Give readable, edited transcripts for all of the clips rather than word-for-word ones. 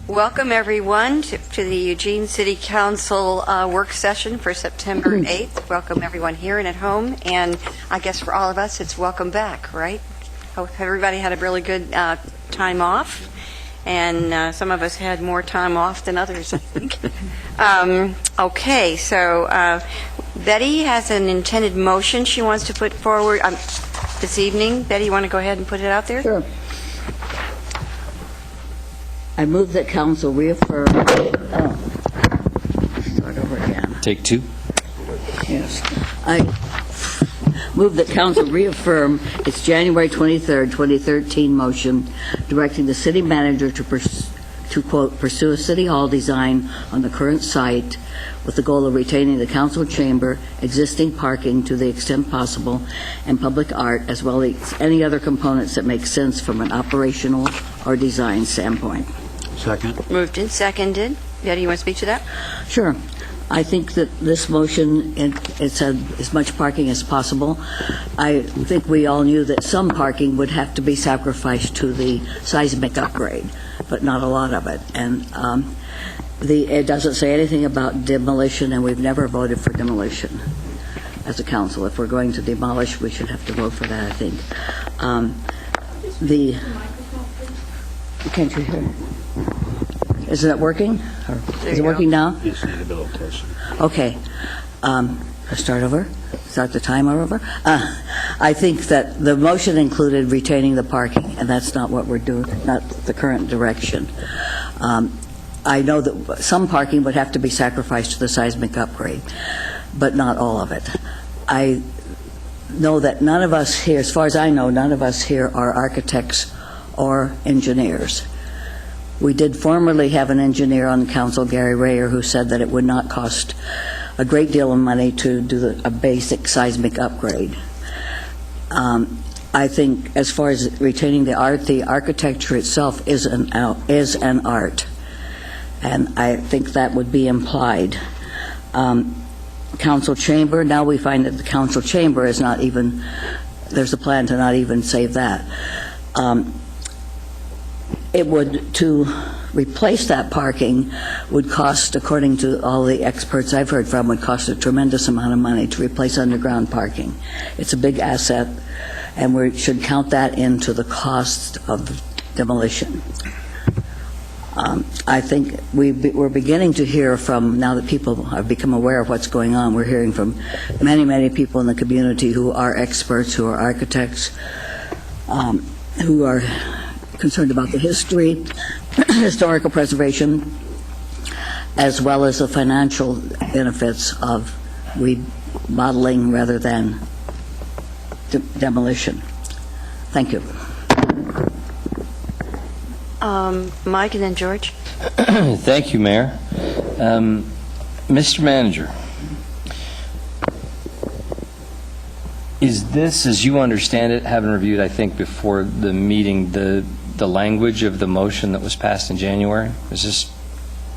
Welcome, everyone, to the Eugene City Council work session for September 8th. Welcome, everyone here and at home. And I guess for all of us, it's welcome back, right? Hope everybody had a really good time off. And some of us had more time off than others, I think. Okay, so Betty has an intended motion she wants to put forward this evening. Betty, you want to go ahead and put it out there? Sure. I move that council reaffirm. Start over again. Take two. Yes. I move that council reaffirm its January 23rd, 2013 motion directing the city manager to quote, pursue a city hall design on the current site with the goal of retaining the council chamber, existing parking to the extent possible, and public art, as well as any other components that make sense from an operational or design standpoint. Second. Moved and seconded. Betty, you want to speak to that? Sure. I think that this motion, it said as much parking as possible. I think we all knew that some parking would have to be sacrificed to the seismic upgrade, but not a lot of it. And it doesn't say anything about demolition, and we've never voted for demolition as a council. If we're going to demolish, we should have to vote for that, I think. Can't you hear? Isn't it working? Is it working now? You just need a little closer. Okay. Start over? Start the timer over? I think that the motion included retaining the parking, and that's not what we're doing, not the current direction. I know that some parking would have to be sacrificed to the seismic upgrade, but not all of it. I know that none of us here, as far as I know, none of us here are architects or engineers. We did formerly have an engineer on the council, Gary Rayer, who said that it would not cost a great deal of money to do a basic seismic upgrade. I think as far as retaining the art, the architecture itself is an art, and I think that would be implied. Council chamber, now we find that the council chamber is not even, there's a plan to not even save that. To replace that parking would cost, according to all the experts I've heard from, would cost a tremendous amount of money to replace underground parking. It's a big asset, and we should count that into the cost of demolition. I think we're beginning to hear from, now that people have become aware of what's going on, we're hearing from many, many people in the community who are experts, who are architects, who are concerned about the history, historical preservation, as well as the financial benefits of remodeling rather than demolition. Thank you. Mike and then George. Thank you, Mayor. Mr. Manager, is this, as you understand it, having reviewed, I think, before the meeting, the language of the motion that was passed in January? Is this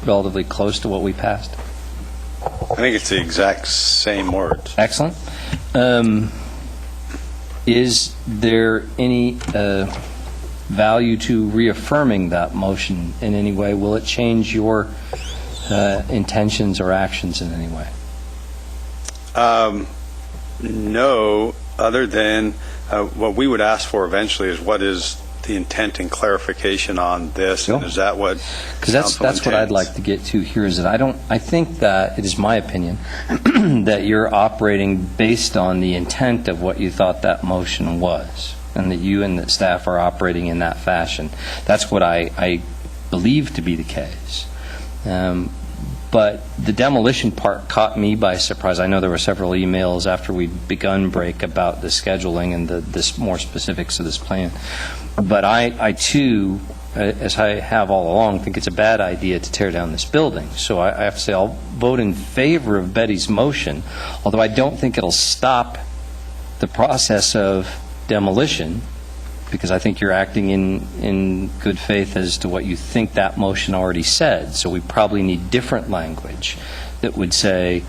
relatively close to what we passed? I think it's the exact same words. Excellent. Is there any value to reaffirming that motion in any way? Will it change your intentions or actions in any way? No, other than what we would ask for eventually is what is the intent and clarification on this, Sure. and is that what Because that's what I'd like to get to here, is that I think that it is my opinion that you're operating based on the intent of what you thought that motion was, and that you and the staff are operating in that fashion. That's what I believe to be the case. But the demolition part caught me by surprise. I know there were several emails after we'd begun break about the scheduling and this more specifics of this plan. But I too, as I have all along, think it's a bad idea to tear down this building. So I have to say I'll vote in favor of Betty's motion, although I don't think it'll stop the process of demolition, because I think you're acting in good faith as to what you think that motion already said. So we probably need different language that would say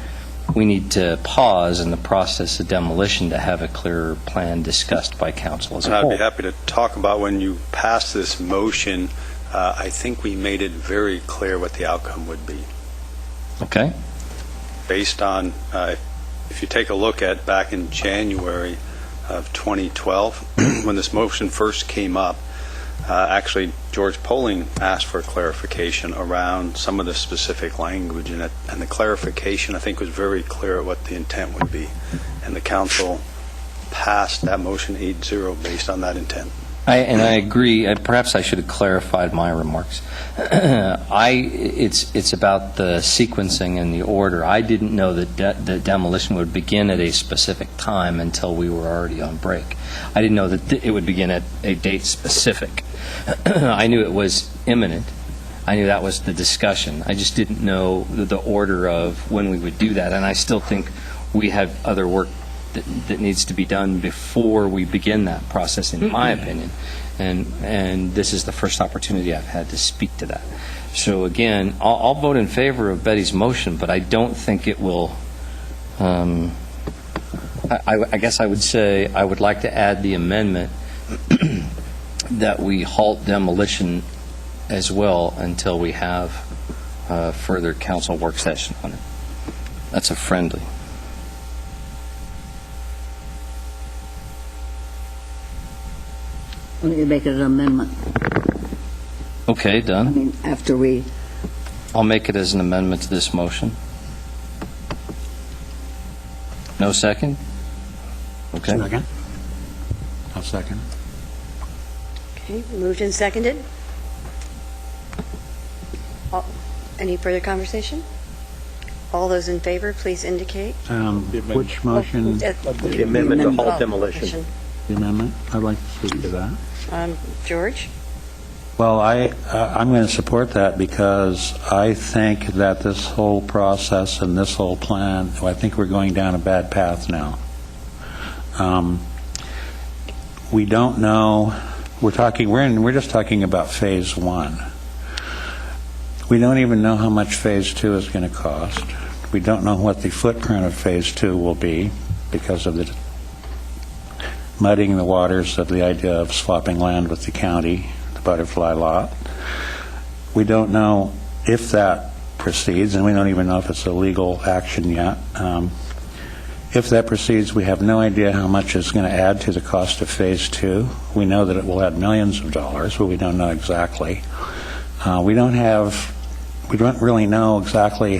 we need to pause in the process of demolition to have a clearer plan discussed by council as And a I'd whole. be happy to talk about when you pass this motion. I think we made it very clear what the outcome would be. Okay? Based on, if you take a look at back in January of 2012, when this motion first came up, actually, George Poling asked for clarification around some of the specific language, and the clarification, I think, was very clear what the intent would be. And the council passed that motion 8-0 based on that intent. I agree. Perhaps I should have clarified my remarks. It's about the sequencing and the order. I didn't know that the demolition would begin at a specific time until we were already on break. I didn't know that it would begin at a date specific. I knew it was imminent. I knew that was the discussion. I just didn't know the order of when we would do that, and I still think we have other work that needs to be done before we begin that process, in my opinion. And this is the first opportunity I've had to speak to that. So again, I'll vote in favor of Betty's motion, but I don't think it will. I guess I would say I would like to add the amendment that we halt demolition as well until we have further council work session on it. That's a friendly. We need to make it an amendment. Okay, I done. mean, after we, I'll make it as an amendment to this motion. No second? Okay. Second. I'll second. Okay, moved and seconded. Any further conversation? All those in favor, please indicate. Which motion, The amendment to halt Oh, demolition. motion. the amendment? I'd like to speak to that. George? Well, I'm going to support that because I think that this whole process and this whole plan, I think we're going down a bad path now. We don't know, we're just talking about phase one. We don't even know how much phase two is going to cost. We don't know what the footprint of phase two will be because of the muddying the waters of the idea of swapping land with the county, the butterfly lot. We don't know if that proceeds, and we don't even know if it's a legal action yet. If that proceeds, we have no idea how much it's going to add to the cost of phase two. We know that it will add millions of dollars, but we don't know exactly. We don't really know exactly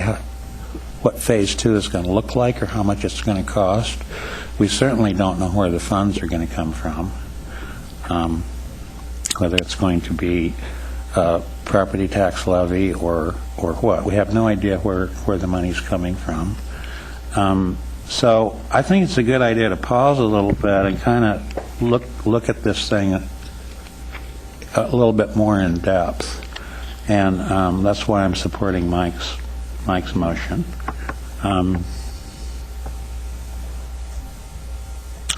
what phase two is going to look like or how much it's going to cost. We certainly don't know where the funds are going to come from, whether it's going to be property tax levy or what. We have no idea where the money's coming from. So I think it's a good idea to pause a little bit and kind of look at this thing a little bit more in depth. And that's why I'm supporting Mike's motion.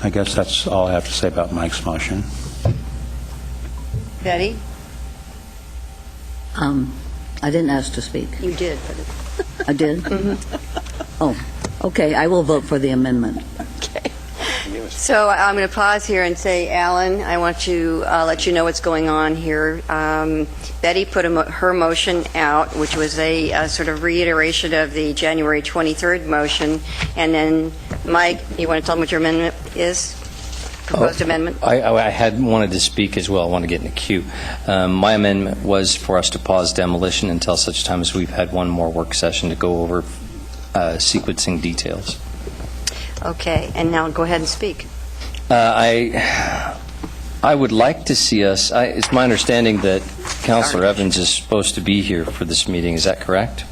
I guess that's all I have to say about Mike's motion. Betty? I didn't ask to speak. You did, but I did? Oh, okay, I will vote for the amendment. So I'm going to pause here and say, Alan, I want to let you know what's going on here. Betty put her motion out, which was a sort of reiteration of the January 23rd motion. And then, Mike, you want to tell them what your amendment is? Proposed amendment? I had wanted to speak as well. I want to get in the queue. My amendment was for us to pause demolition until such time as we've had one more work session to go over sequencing details. Okay, and now go ahead and speak. I would like to see us, it's my understanding that Councilor Evans is supposed to be here for this meeting. Is that correct?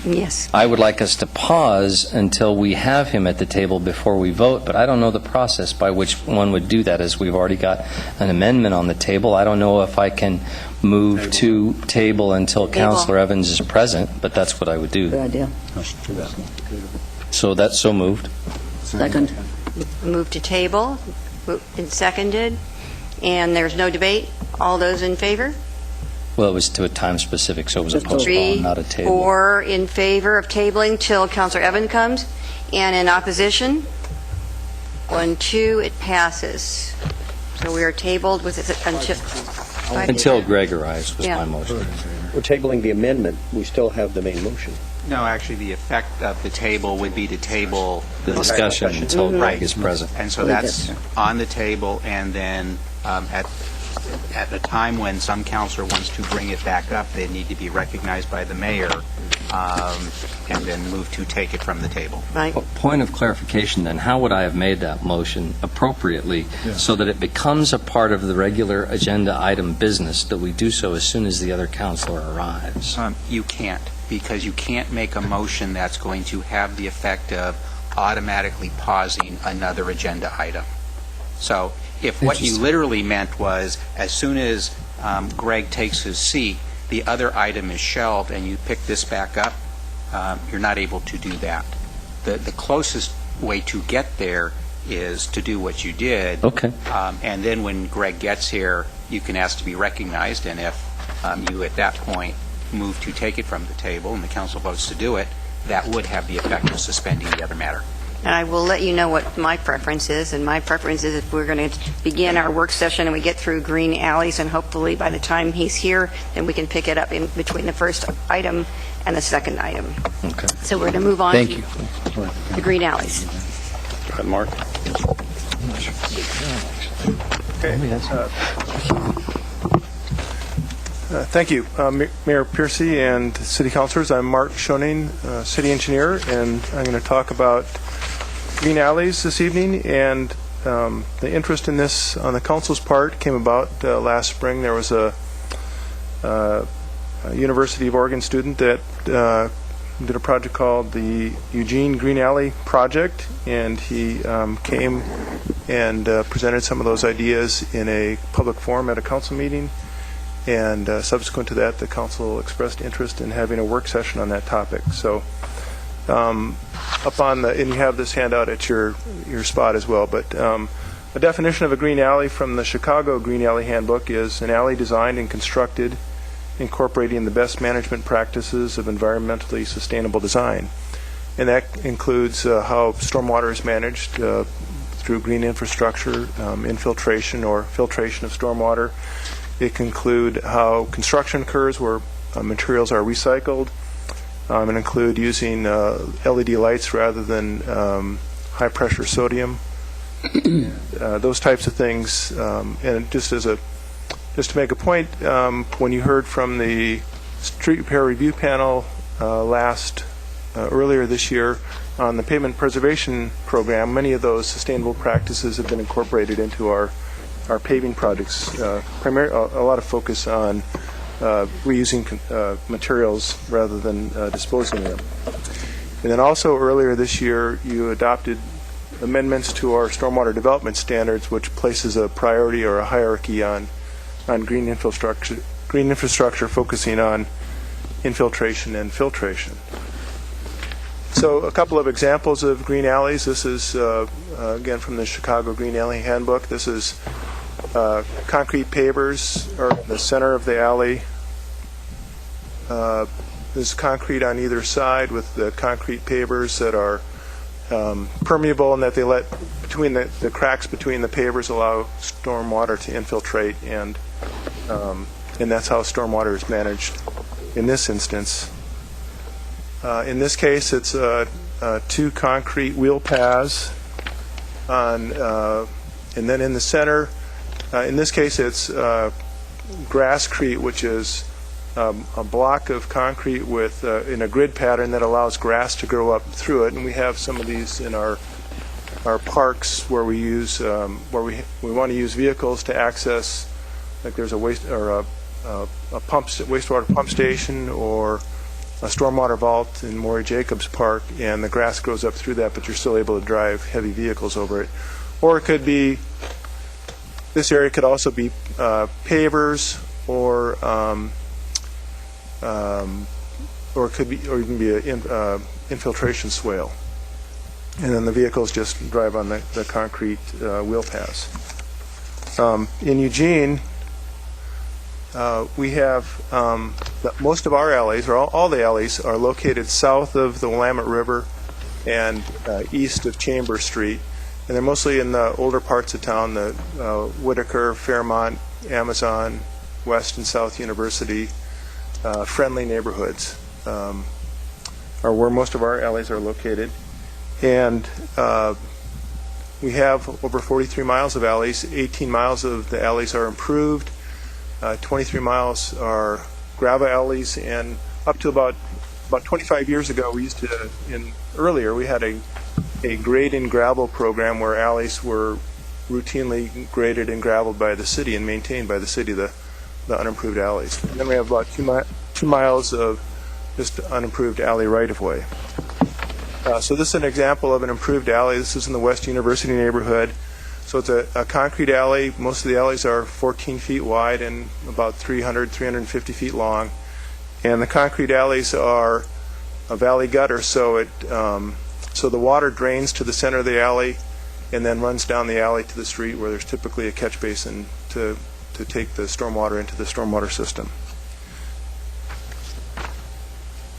Yes. I would like us to pause until we have him at the table before we vote, but I don't know the process by which one would do that, as we've already got an amendment on the table. I don't know if I can move to table until Councilor Evans is present, but that's what I would do. Good idea. So that's so moved. Second. Move to table, moved and seconded, and there's no debate. All those in favor? Well, it was to a time specific, so it was a Just postpone, not a table. 4 in favor of tabling till Counselor Evan comes, and in opposition? 1, 2, it passes. So we are tabled with it Until Greg arrives was Yeah. my motion. We're tabling the amendment. We still have the main motion. No, actually, the effect of the table would be to table The discussion until Greg Right. is present. And so that's on the table, and then at the time when some counselor wants to bring it back up, they need to be recognized by the mayor, and then move to take it from the table. Right. Point of clarification then, how would I have made that motion appropriately so that it becomes a part of the regular agenda item business, that we do so as soon as the other counselor arrives? You can't, because you can't make a motion that's going to have the effect of automatically pausing another agenda item. So if what you literally meant was, as soon as Greg takes his seat, the other item is shelved and you pick this back up, you're not able to do that. The closest way to get there is to do what you did. Okay. And then when Greg gets here, you can ask to be recognized, and if you at that point move to take it from the table and the council votes to do it, that would have the effect of suspending the other matter. And I will let you know what my preference is, and my preference is if we're going to begin our work session and we get through green alleys, and hopefully by the time he's here, then we can pick it up in between the first item and the second item. Okay. So we're going to move on Thank to you. the green alleys. Go ahead, Mark. Thank you, Mayor Piercy and city councilors. I'm Mark Schoening, city engineer, and I'm going to talk about green alleys this evening. And the interest in this on the council's part came about last spring. There was a University of Oregon student that did a project called the Eugene Green Alley Project, and he came and presented some of those ideas in a public forum at a council meeting. And subsequent to that, the council expressed interest in having a work session on that topic. So up on the, and you have this handout at your spot as well, but a definition of a green alley from the Chicago Green Alley Handbook is an alley designed and constructed incorporating the best management practices of environmentally sustainable design. And that includes how stormwater is managed through green infrastructure, infiltration or filtration of stormwater. It can include how construction occurs, where materials are recycled, and include using LED lights rather than high-pressure sodium. Those types of things. And just to make a point, when you heard from the Street Repair Review Panel earlier this year on the pavement preservation program, many of those sustainable practices have been incorporated into our paving projects, primarily a lot of focus on reusing materials rather than disposing of them. And then also earlier this year, you adopted amendments to our stormwater development standards, which places a priority or a hierarchy on green infrastructure focusing on infiltration and filtration. So a couple of examples of green alleys. This is, again, from the Chicago Green Alley Handbook. This is concrete pavers are in the center of the alley. There's concrete on either side with the concrete pavers that are permeable and that they let between the cracks between the pavers allow storm water to infiltrate, and that's how stormwater is managed in this instance. In this case, it's 2 concrete wheel paths and then in the center, in this case, it's grasscrete, which is a block of concrete with in a grid pattern that allows grass to grow up through it. And we have some of these in our parks where we use where we want to use vehicles to access, like there's a wastewater pump station or a stormwater vault in Maury Jacobs Park, and the grass grows up through that, but you're still able to drive heavy vehicles over it. Or it could be, this area could also be pavers, or it could be, or even be an infiltration swale, and then the vehicles just drive on the concrete wheel paths. In Eugene, we have most of our alleys, or all the alleys, are located south of the Willamette River and east of Chambers Street. And they're mostly in the older parts of town, the Whitaker, Fairmont, Amazon, West and South University, friendly neighborhoods are where most of our alleys are located. And we have over 43 miles of alleys. 18 miles of the alleys are improved. 23 miles are gravel alleys, and up to about 25 years ago, we used to, earlier, we had a grade and gravel program where alleys were routinely graded and gravelled by the city and maintained by the city, the unimproved alleys. And then we have about 2 miles of just unimproved alley right-of-way. So this is an example of an improved alley. This is in the West University neighborhood. So it's a concrete alley. Most of the alleys are 14 feet wide and about 350 feet long. And the concrete alleys are a valley gutter, so so the water drains to the center of the alley and then runs down the alley to the street, where there's typically a catch basin to take the stormwater into the stormwater system.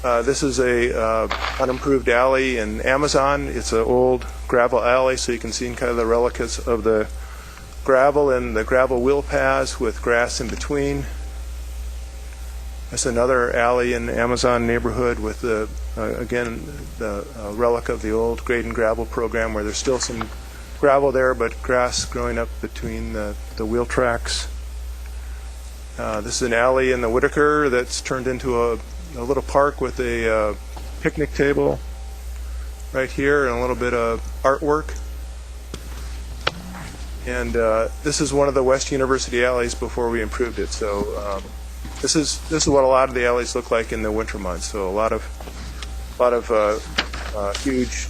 This is a unimproved alley in Amazon. It's an old gravel alley, so you can see kind of the relics of the gravel and the gravel wheel paths with grass in between. That's another alley in the Amazon neighborhood with again the relic of the old grade and gravel program, where there's still some gravel there but grass growing up between the wheel tracks. This is an alley in the Whitaker that's turned into a little park with a picnic table right here and a little bit of artwork. And this is one of the West University alleys before we improved it. So this is what a lot of the alleys look like in the winter months. So a lot of huge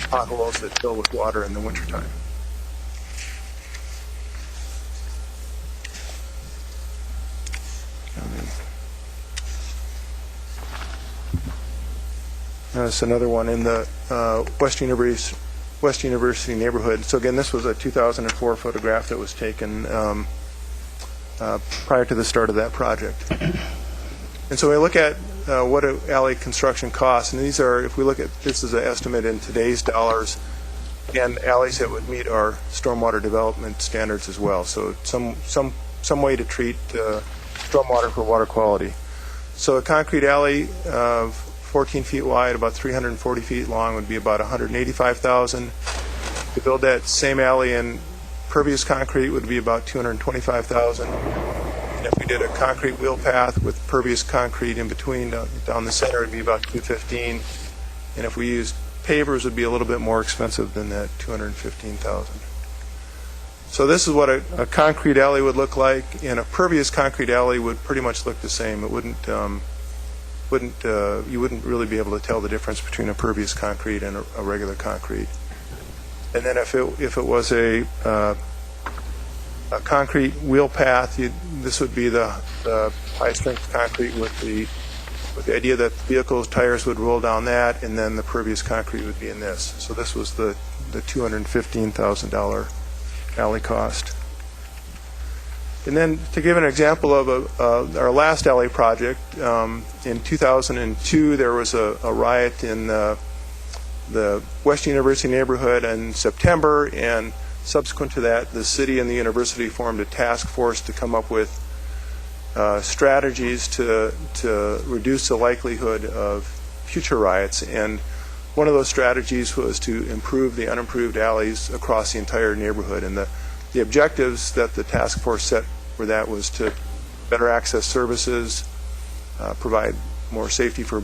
potholes that fill with water in the wintertime. That's another one in the West University neighborhood. So again, this was a 2004 photograph that was taken prior to the start of that project. And so we look at what alley construction costs, and these are, if we look at this as an estimate in today's dollars, and alleys that would meet our stormwater development standards as well. So some way to treat stormwater for water quality. So a concrete alley of 14 feet wide, about 340 feet long, would be about $185,000. To build that same alley in pervious concrete would be about $225,000. And if we did a concrete wheel path with pervious concrete in between down the center, it would be about $215,000. And if we used pavers, it would be a little bit more expensive than that $215,000. So this is what a concrete alley would look like, and a pervious concrete alley would pretty much look the same. It wouldn't you wouldn't really be able to tell the difference between a pervious concrete and a regular concrete. And then if it was a concrete wheel path, this would be the high strength concrete with the idea that the vehicle's tires would roll down that, and then the pervious concrete would be in this. So this was the $215,000 alley cost. And then to give an example of our last alley project, in 2002 there was a riot in the West University neighborhood in September, and subsequent to that the city and the university formed a task force to come up with strategies to reduce the likelihood of future riots. And one of those strategies was to improve the unimproved alleys across the entire neighborhood. And the objectives that the task force set for that was to better access services, provide more safety for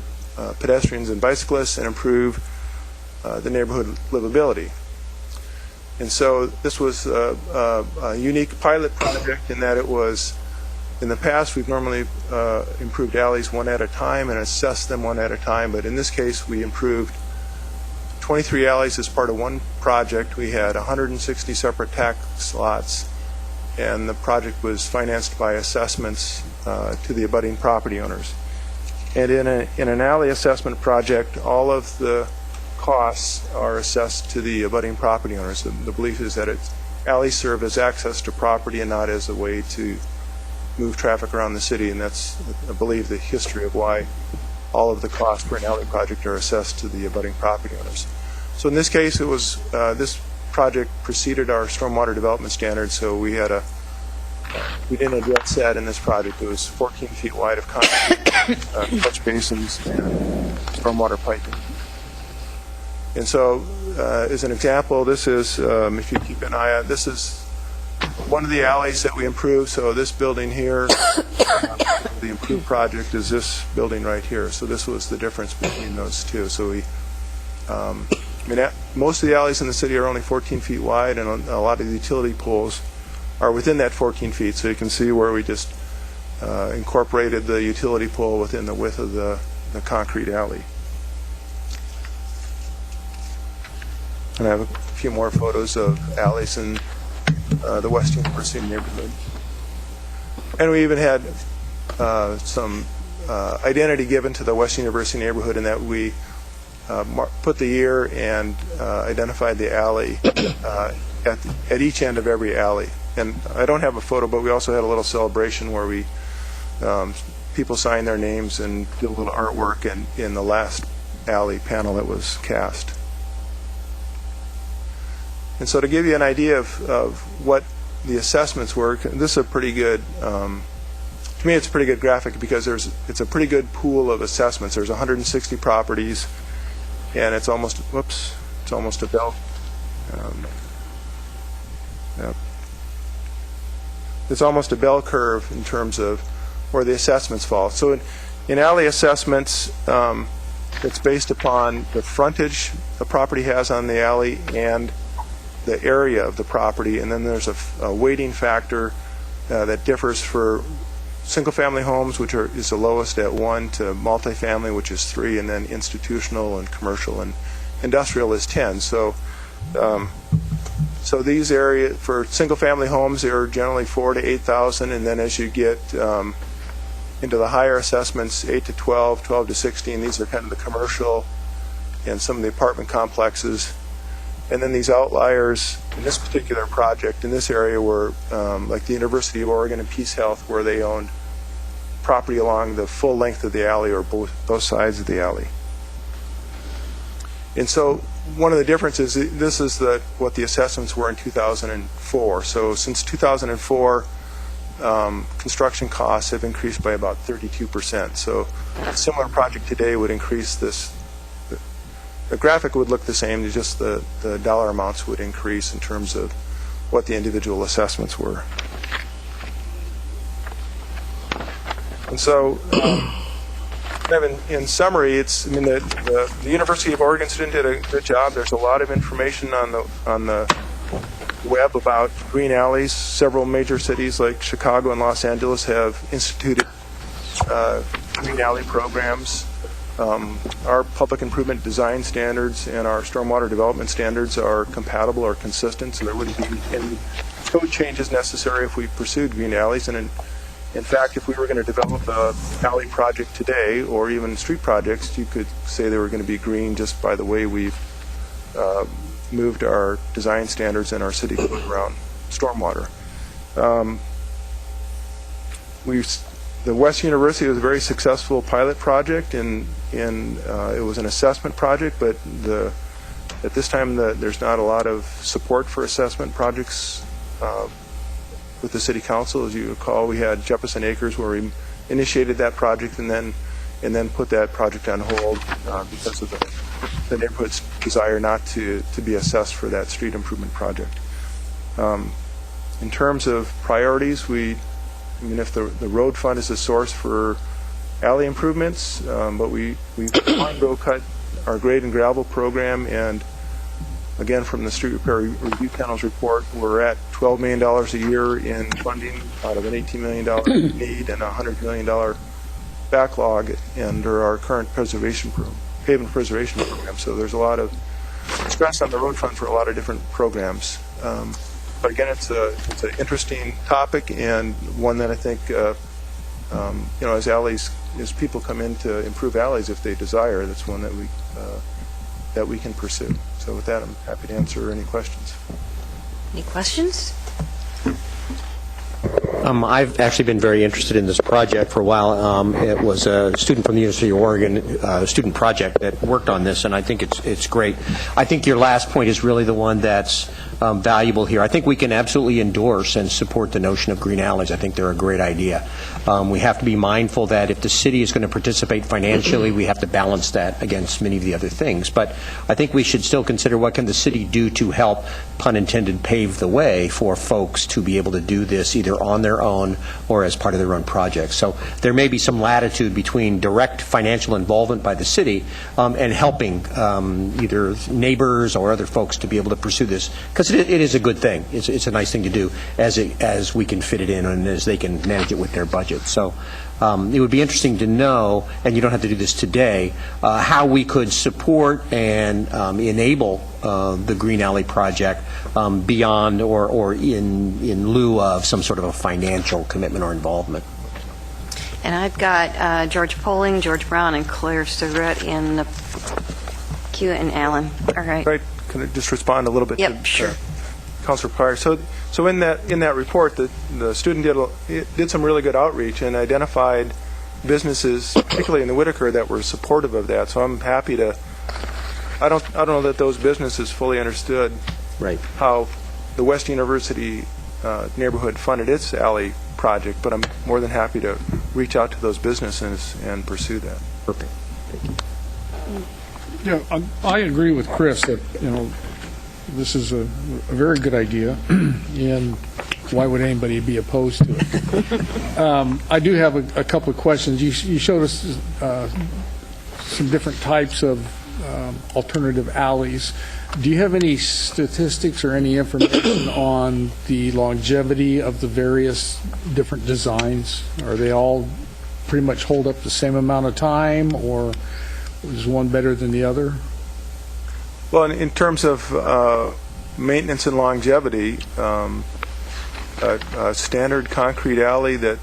pedestrians and bicyclists, and improve the neighborhood livability. And so this was a unique pilot project in that it was, in the past we've normally improved alleys one at a time and assessed them one at a time, but in this case we improved 23 alleys as part of one project. We had 160 separate tax lots, and the project was financed by assessments to the abutting property owners. And in an alley assessment project, all of the costs are assessed to the abutting property owners. The belief is that alleys serve as access to property and not as a way to move traffic around the city, and that's, I believe, the history of why all of the costs for an alley project are assessed to the abutting property owners. So in this case, it was this project preceded our stormwater development standards, so we didn't address that in this project. It was 14 feet wide of concrete, catch basins, and stormwater piping. And so, as an example, this is, if you keep an eye on, this is one of the alleys that we improved. So this building here, the improved project is this building right here. So this was the difference between those two. So we, most of the alleys in the city are only 14 feet wide, and a lot of the utility poles are within that 14 feet. So you can see where we just incorporated the utility pole within the width of the concrete alley. And I have a few more photos of alleys in the West University neighborhood. And we even had some identity given to the West University neighborhood in that we put the year and identified the alley at each end of every alley. And I don't have a photo, but we also had a little celebration where we people signed their names and did a little artwork in the last alley panel that was cast. And so to give you an idea of what the assessments were, this is a pretty good, to me it's a pretty good graphic because it's a pretty good pool of assessments. There's 160 properties, and it's almost a bell. It's almost a bell curve in terms of where the assessments fall. So in alley assessments, it's based upon the frontage the property has on the alley and the area of the property, and then there's a weighting factor that differs for single-family homes, which is the lowest at 1, to multifamily, which is 3, and then institutional and commercial and industrial is 10. So these areas for single-family homes are generally 4,000 to 8,000, and then as you get into the higher assessments, 8 to 12, 12 to 16, these are kind of the commercial and some of the apartment complexes. And then these outliers in this particular project in this area were like the University of Oregon and Peace Health, where they owned property along the full length of the alley or both sides of the alley. And so one of the differences, this is what the assessments were in 2004. So since 2004, construction costs have increased by about 32%. So a similar project today would increase this. The graphic would look the same, just the dollar amounts would increase in terms of what the individual assessments were. And so, in summary, the University of Oregon student did a good job. There's a lot of information on the web about green alleys. Several major cities like Chicago and Los Angeles have instituted green alley programs. Our public improvement design standards and our stormwater development standards are compatible or consistent, so there wouldn't be any code changes necessary if we pursued green alleys. And in fact, if we were going to develop a alley project today, or even street projects, you could say they were going to be green just by the way we've moved our design standards and our city code around stormwater. The West University was a very successful pilot project, and it was an assessment project, but at this time there's not a lot of support for assessment projects with the City Council. As you recall, we had Jefferson Acres where we initiated that project and then put that project on hold because of the neighborhood's desire not to be assessed for that street improvement project. In terms of priorities, if the road fund is a source for alley improvements, but we road cut our grade and gravel program, and again from the Street Repair Review Panel's report, we're at $12 million a year in funding out of an $18 million need and a $100 million backlog under our current pavement preservation program. So there's a lot of stress on the road fund for a lot of different programs. But again, it's an interesting topic, and one that I think, as people come in to improve alleys, if they desire, that's one that we can pursue. So with that, I'm happy to answer any questions. Any questions? I've actually been very interested in this project for a while. It was a student from the University of Oregon, a student project that worked on this, and I think it's great. I think your last point is really the one that's valuable here. I think we can absolutely endorse and support the notion of green alleys. I think they're a great idea. We have to be mindful that if the city is going to participate financially, we have to balance that against many of the other things. But I think we should still consider what can the city do to help, pun intended, pave the way for folks to be able to do this either on their own or as part of their own projects. So there may be some latitude between direct financial involvement by the city and helping either neighbors or other folks to be able to pursue this, because it is a good thing. It's a nice thing to do as we can fit it in and as they can manage it with their budget. So it would be interesting to know, and you don't have to do this today, how we could support and enable the Green Alley project beyond or in lieu of some sort of a financial commitment or involvement. And I've got George Poling, George Brown, and Claire Surratt in the queue, and Alan. All right. Right. Can I just respond a little bit Yep, to sure. Councilor Pryor? So in that report, the student did some really good outreach and identified businesses, particularly in the Whitaker, that were supportive of that. So I'm happy to. I don't know that those businesses fully understood Right. how the West University neighborhood funded its alley project, but I'm more than happy to reach out to those businesses and pursue that. Perfect. Yeah, I agree with Chris that, this is a very good idea, and why would anybody be opposed to it? I do have a couple of questions. You showed us some different types of alternative alleys. Do you have any statistics or any information on the longevity of the various different designs? Are they all pretty much hold up the same amount of time, or is one better than the other? Well, in terms of maintenance and longevity, a standard concrete alley that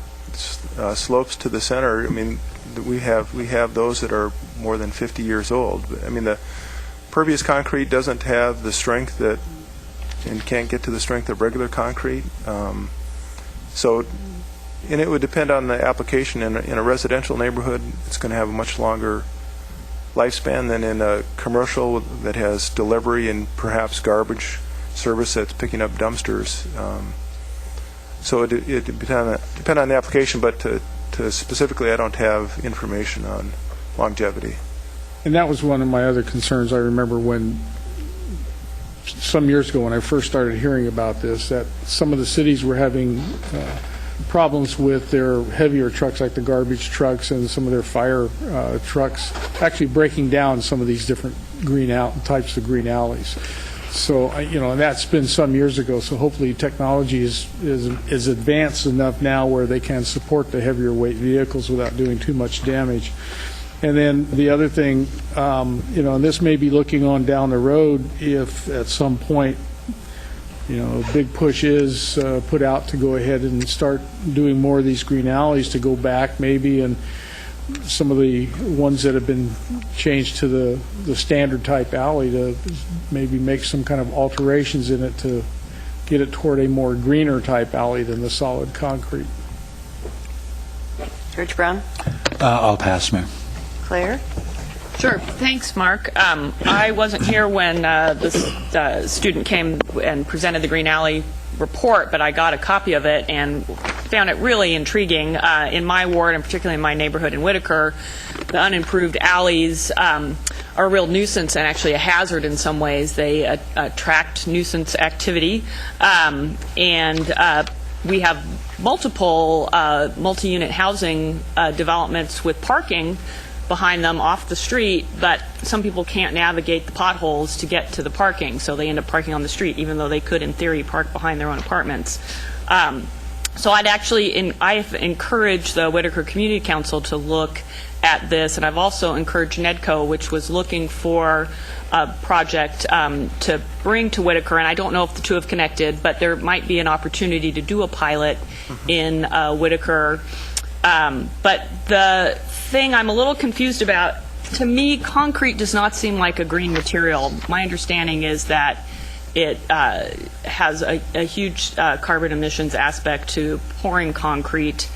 slopes to the center, I mean, we have those that are more than 50 years old. I mean, the pervious concrete doesn't have the strength that, and can't get to the strength of regular concrete. And it would depend on the application. In a residential neighborhood, it's going to have a much longer lifespan than in a commercial that has delivery and perhaps garbage service that's picking up dumpsters. So it depend on the application, but to specifically, I don't have information on longevity. And that was one of my other concerns. I remember when, some years ago when I first started hearing about this, that some of the cities were having problems with their heavier trucks, like the garbage trucks and some of their fire trucks, actually breaking down some of these different types of green alleys. So, and that's been some years ago, so hopefully technology is advanced enough now where they can support the heavier weight vehicles without doing too much damage. And then the other thing, and this may be looking on down the road, if at some point, a big push is put out to go ahead and start doing more of these green alleys, to go back maybe, and some of the ones that have been changed to the standard type alley, to maybe make some kind of alterations in it to get it toward a more greener type alley than the solid concrete. George Brown? I'll pass, Mayor. Claire? Sure. Thanks, Mark. I wasn't here when this student came and presented the Green Alley report, but I got a copy of it and found it really intriguing. In my ward, and particularly in my neighborhood in Whitaker, the unimproved alleys are a real nuisance and actually a hazard in some ways. They attract nuisance activity, and we have multiple multi-unit housing developments with parking behind them off the street, but some people can't navigate the potholes to get to the parking, so they end up parking on the street, even though they could, in theory, park behind their own apartments. So I've encouraged the Whitaker Community Council to look at this, and I've also encouraged NEDCO, which was looking for a project to bring to Whitaker, and I don't know if the two have connected, but there might be an opportunity to do a pilot in Whitaker. But the thing I'm a little confused about, to me, concrete does not seem like a green material. My understanding is that it has a huge carbon emissions aspect to pouring concrete,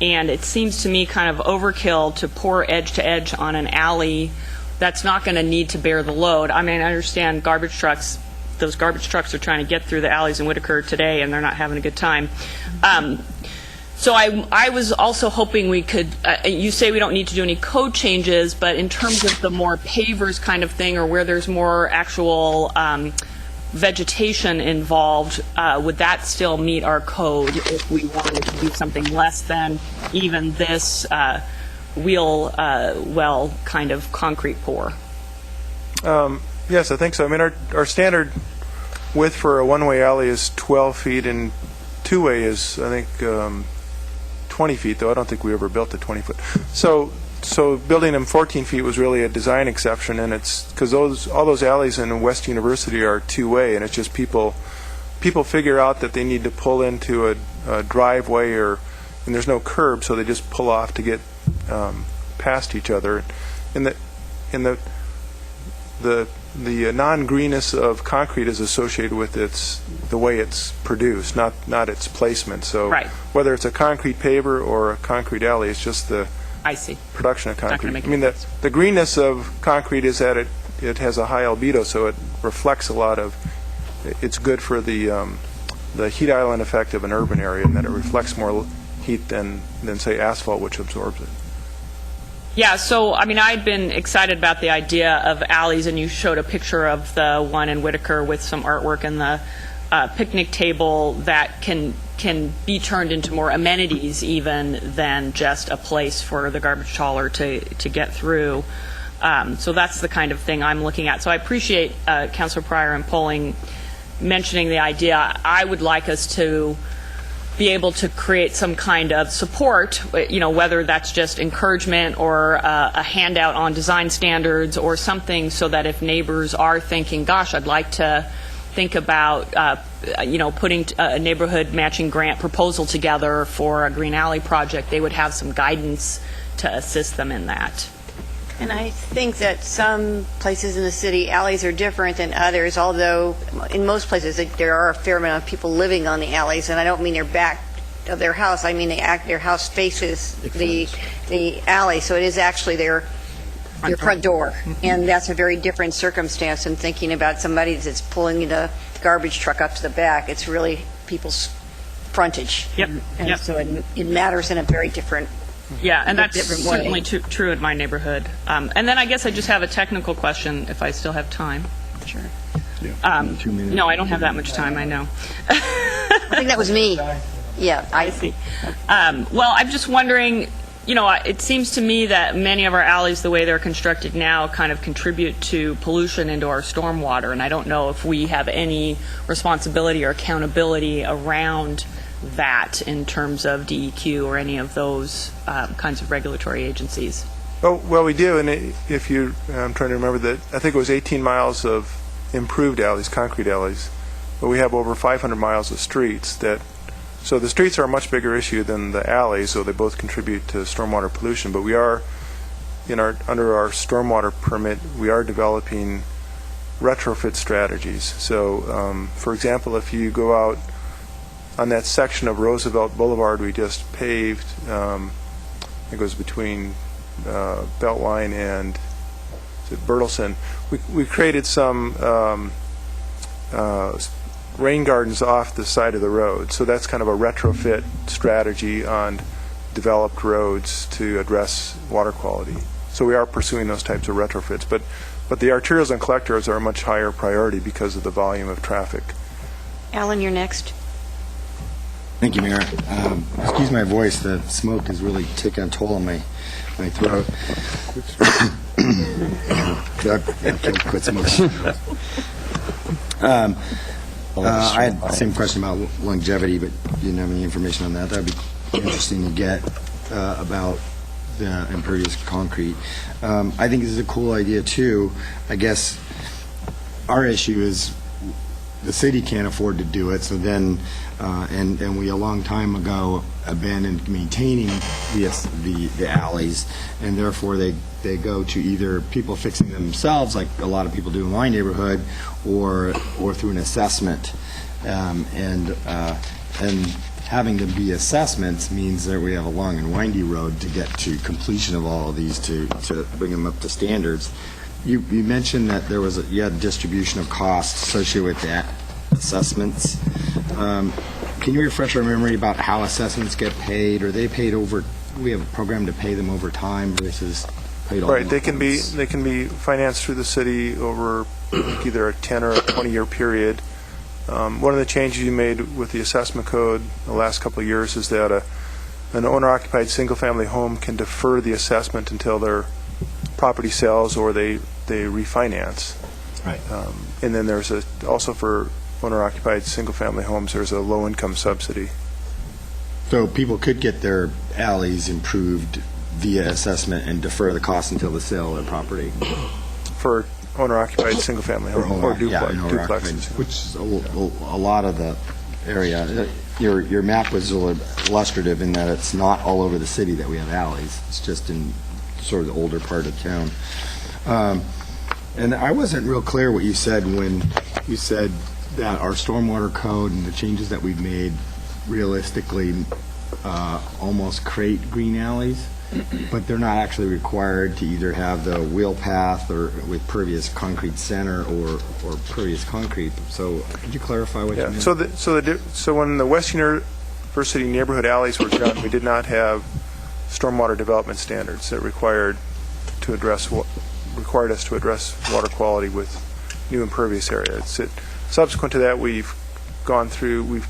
and it seems to me kind of overkill to pour edge to edge on an alley that's not going to need to bear the load. I mean, I understand garbage trucks, those garbage trucks are trying to get through the alleys in Whitaker today, and they're not having a good time. So I was also hoping we could, you say we don't need to do any code changes, but in terms of the more pavers kind of thing, or where there's more actual vegetation involved, would that still meet our code if we wanted to do something less than even this wheel well kind of concrete pour? Yes, I think so. I mean, our standard width for a one-way alley is 12 feet, and two-way is, I think, 20 feet, though I don't think we ever built a 20-foot. So building them 14 feet was really a design exception, and it's because all those alleys in West University are two-way, and it's just people figure out that they need to pull into a driveway, and there's no curb, so they just pull off to get past each other. The non-greenness of concrete is associated with the way it's produced, not its placement. So right. Whether it's a concrete paver or a concrete alley, it's just the production of concrete. I mean, the greenness of concrete is that it has a high albedo, so it reflects a lot of. It's good for the heat island effect of an urban area, in that it reflects more heat than say asphalt, which absorbs it. Yeah, so, I mean, I'd been excited about the idea of alleys, and you showed a picture of the one in Whitaker with some artwork and the picnic table that can be turned into more amenities even than just a place for the garbage hauler to get through. So that's the kind of thing I'm looking at. So I appreciate Councilor Pryor and Poling mentioning the idea. I would like us to be able to create some kind of support, whether that's just encouragement or a handout on design standards or something, so that if neighbors are thinking, gosh, I'd like to think about, putting a neighborhood matching grant proposal together for a green alley project, they would have some guidance to assist them in that. And I think that some places in the city, alleys are different than others, although in most places there are a fair amount of people living on the alleys, and I don't mean they're back of their house, I mean their house faces the alley, so it is actually their front door. And that's a very different circumstance than thinking about somebody that's pulling the garbage truck up to the back. It's really people's frontage. Yep. And so it matters in a very different Yeah, and that's different certainly way. true in my neighborhood. And then I guess I just have a technical question, if I still have time. Sure. No, I don't have that much time, I know. I think that was me. Yeah, I see. Well, I'm just wondering, it seems to me that many of our alleys, the way they're constructed now, kind of contribute to pollution into our stormwater, and I don't know if we have any responsibility or accountability around that in terms of DEQ or any of those kinds of regulatory agencies. Oh, well, we do, and if you, I'm trying to remember that, I think it was 18 miles of improved alleys, concrete alleys, but we have over 500 miles of streets so the streets are a much bigger issue than the alleys, so they both contribute to stormwater pollution, but we are, under our stormwater permit, we are developing retrofit strategies. So, for example, if you go out on that section of Roosevelt Boulevard we just paved, it goes between Beltline and Bertelsen. We created some rain gardens off the side of the road. So that's kind of a retrofit strategy on developed roads to address water quality. So we are pursuing those types of retrofits. But the arterials and collectors are a much higher priority because of the volume of traffic. Alan, you're next. Thank you, Mayor. Excuse my voice. The smoke is really taking a toll on my throat. I can't quit smoking. I had the same question about longevity, but didn't have any information on that. That would be interesting to get about the impervious concrete. I think this is a cool idea, too. I guess our issue is the city can't afford to do it, so then, and we a long time ago abandoned maintaining the alleys, and therefore they go to either people fixing them themselves, like a lot of people do in my neighborhood, or through an assessment. And having them be assessments means that we have a long and windy road to get to completion of all of these to bring them up to standards. You mentioned that you had distribution of costs associated with that assessments. Can you refresh our memory about how assessments get paid? Are they paid over? We have a program to pay them over time versus paid all Right, at they can once? be financed through the city over either a 10 or a 20-year period. One of the changes you made with the assessment code the last couple of years is that an owner-occupied single-family home can defer the assessment until their property sells or they refinance. Right. And then there's also for owner-occupied single-family homes, there's a low-income subsidy. So people could get their alleys improved via assessment and defer the cost until the sale of their property. For owner-occupied single-family home or duplexes. Which is a lot of the area. Your map was illustrative in that it's not all over the city that we have alleys. It's just in sort of the older part of town. And I wasn't real clear what you said when you said that our stormwater code and the changes that we've made realistically almost create green alleys, but they're not actually required to either have the wheel path or with pervious concrete center or pervious concrete. So could you clarify what you mean? So when the West University neighborhood alleys were done, we did not have stormwater development standards that required us to address water quality with new impervious areas. Subsequent to that, we've gone through,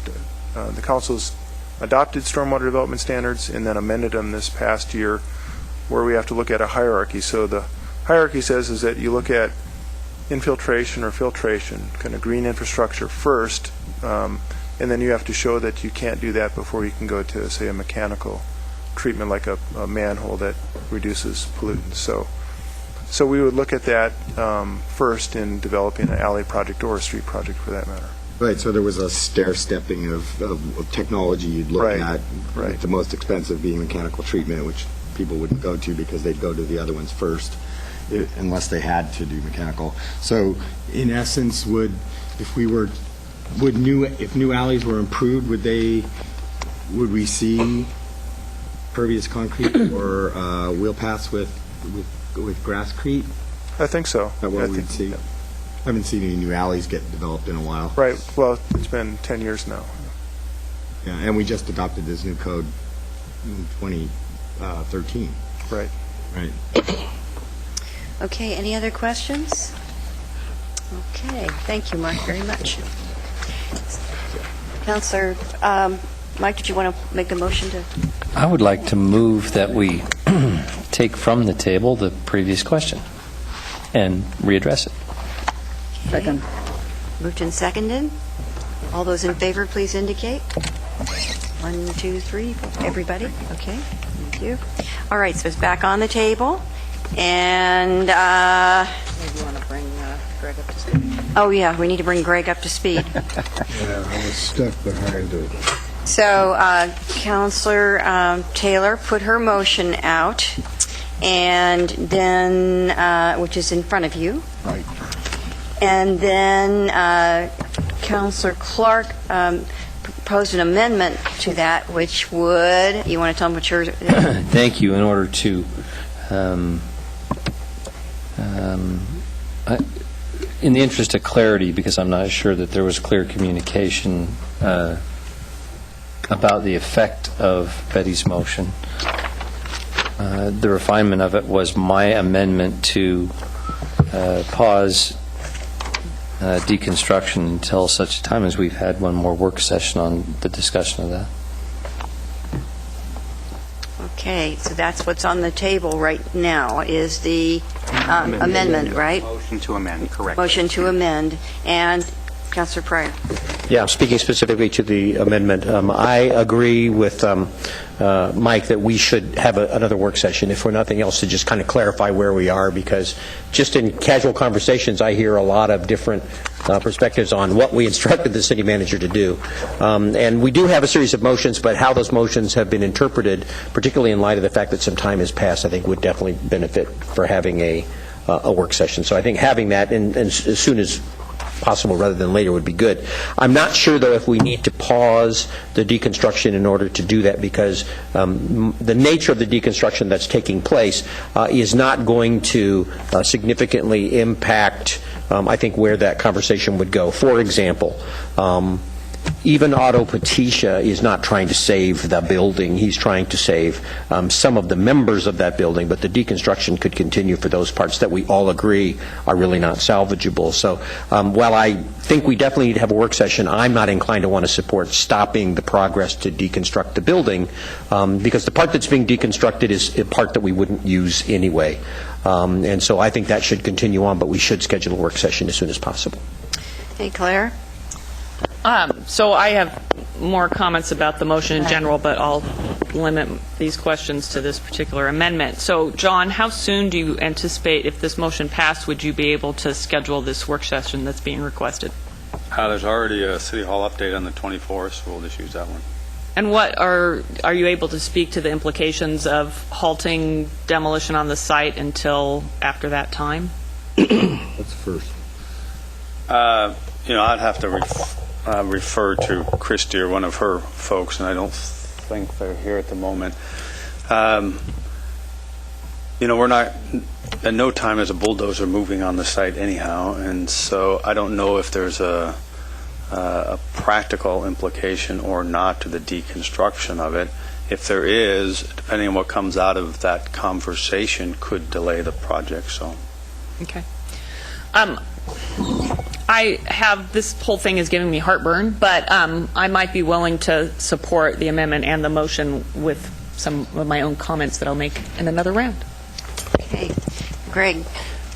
the council's adopted stormwater development standards and then amended them this past year, where we have to look at a hierarchy. So the hierarchy says is that you look at infiltration or filtration, kind of green infrastructure first, and then you have to show that you can't do that before you can go to, say, a mechanical treatment like a manhole that reduces pollutants. So we would look at that first in developing an alley project or a street project for that matter. Right, so there was a stair-stepping of technology you'd look at, right. The most expensive being mechanical treatment, which people wouldn't go to because they'd go to the other ones first, unless they had to do mechanical. So, in essence, if new alleys were improved, would we see pervious concrete or wheel paths with grasscrete? I think so. Is that what we'd see? Yeah. I haven't seen any new alleys get developed in a while. Right. Well, it's been 10 years now. Yeah, and we just adopted this new code in 2013. Right. Right. Okay, any other questions? Okay, thank you, Mark, very much. Councilor Mike, did you want to make a motion to? I would like to move that we take from the table the previous question and readdress it. Second. Moved and seconded. All those in favor, please indicate. 1, 2, 3, everybody? Okay, thank you. All right, so it's back on the table. And, Maybe you want to bring Greg up to speed? oh yeah, we need to bring Greg up to speed. Yeah, I was stuck behind it. So Councilor Taylor put her motion out, and then, which is in front of you. Right. And then Councilor Clark proposed an amendment to that, which would, you want to tell them what yours is? Thank you. In order to, in the interest of clarity, because I'm not sure that there was clear communication about the effect of Betty's motion, the refinement of it was my amendment to pause deconstruction until such time as we've had one more work session on the discussion of that. Okay, so that's what's on the table right now, is the amendment, right? Motion to amend, correct. Motion to amend. And Councilor Pryor. Yeah, speaking specifically to the amendment, I agree with Mike that we should have another work session, if for nothing else, to just kind of clarify where we are, because just in casual conversations, I hear a lot of different perspectives on what we instructed the city manager to do. And we do have a series of motions, but how those motions have been interpreted, particularly in light of the fact that some time has passed, I think would definitely benefit for having a work session. So I think having that and as soon as possible rather than later would be good. I'm not sure, though, if we need to pause the deconstruction in order to do that, because the nature of the deconstruction that's taking place is not going to significantly impact, I think, where that conversation would go. For example, even Otto Patisha is not trying to save the building. He's trying to save some of the members of that building, but the deconstruction could continue for those parts that we all agree are really not salvageable. So while I think we definitely need to have a work session, I'm not inclined to want to support stopping the progress to deconstruct the building, because the part that's being deconstructed is a part that we wouldn't use anyway. And so I think that should continue on, but we should schedule a work session as soon as possible. Hey, Claire? So I have more comments about the motion in general, but I'll limit these questions to this particular amendment. So, John, how soon do you anticipate, if this motion passed, would you be able to schedule this work session that's being requested? There's already a City Hall update on the 24th, so we'll just use that one. And what are you able to speak to the implications of halting demolition on the site until after that time? That's first. I'd have to refer to Christy or one of her folks, and I don't think they're here at the moment. We're not, at no time is a bulldozer moving on the site anyhow, and so I don't know if there's a practical implication or not to the deconstruction of it. If there is, depending on what comes out of that conversation, could delay the project. So, okay. This whole thing is giving me heartburn, but I might be willing to support the amendment and the motion with some of my own comments that I'll make in another round. Okay. Greg?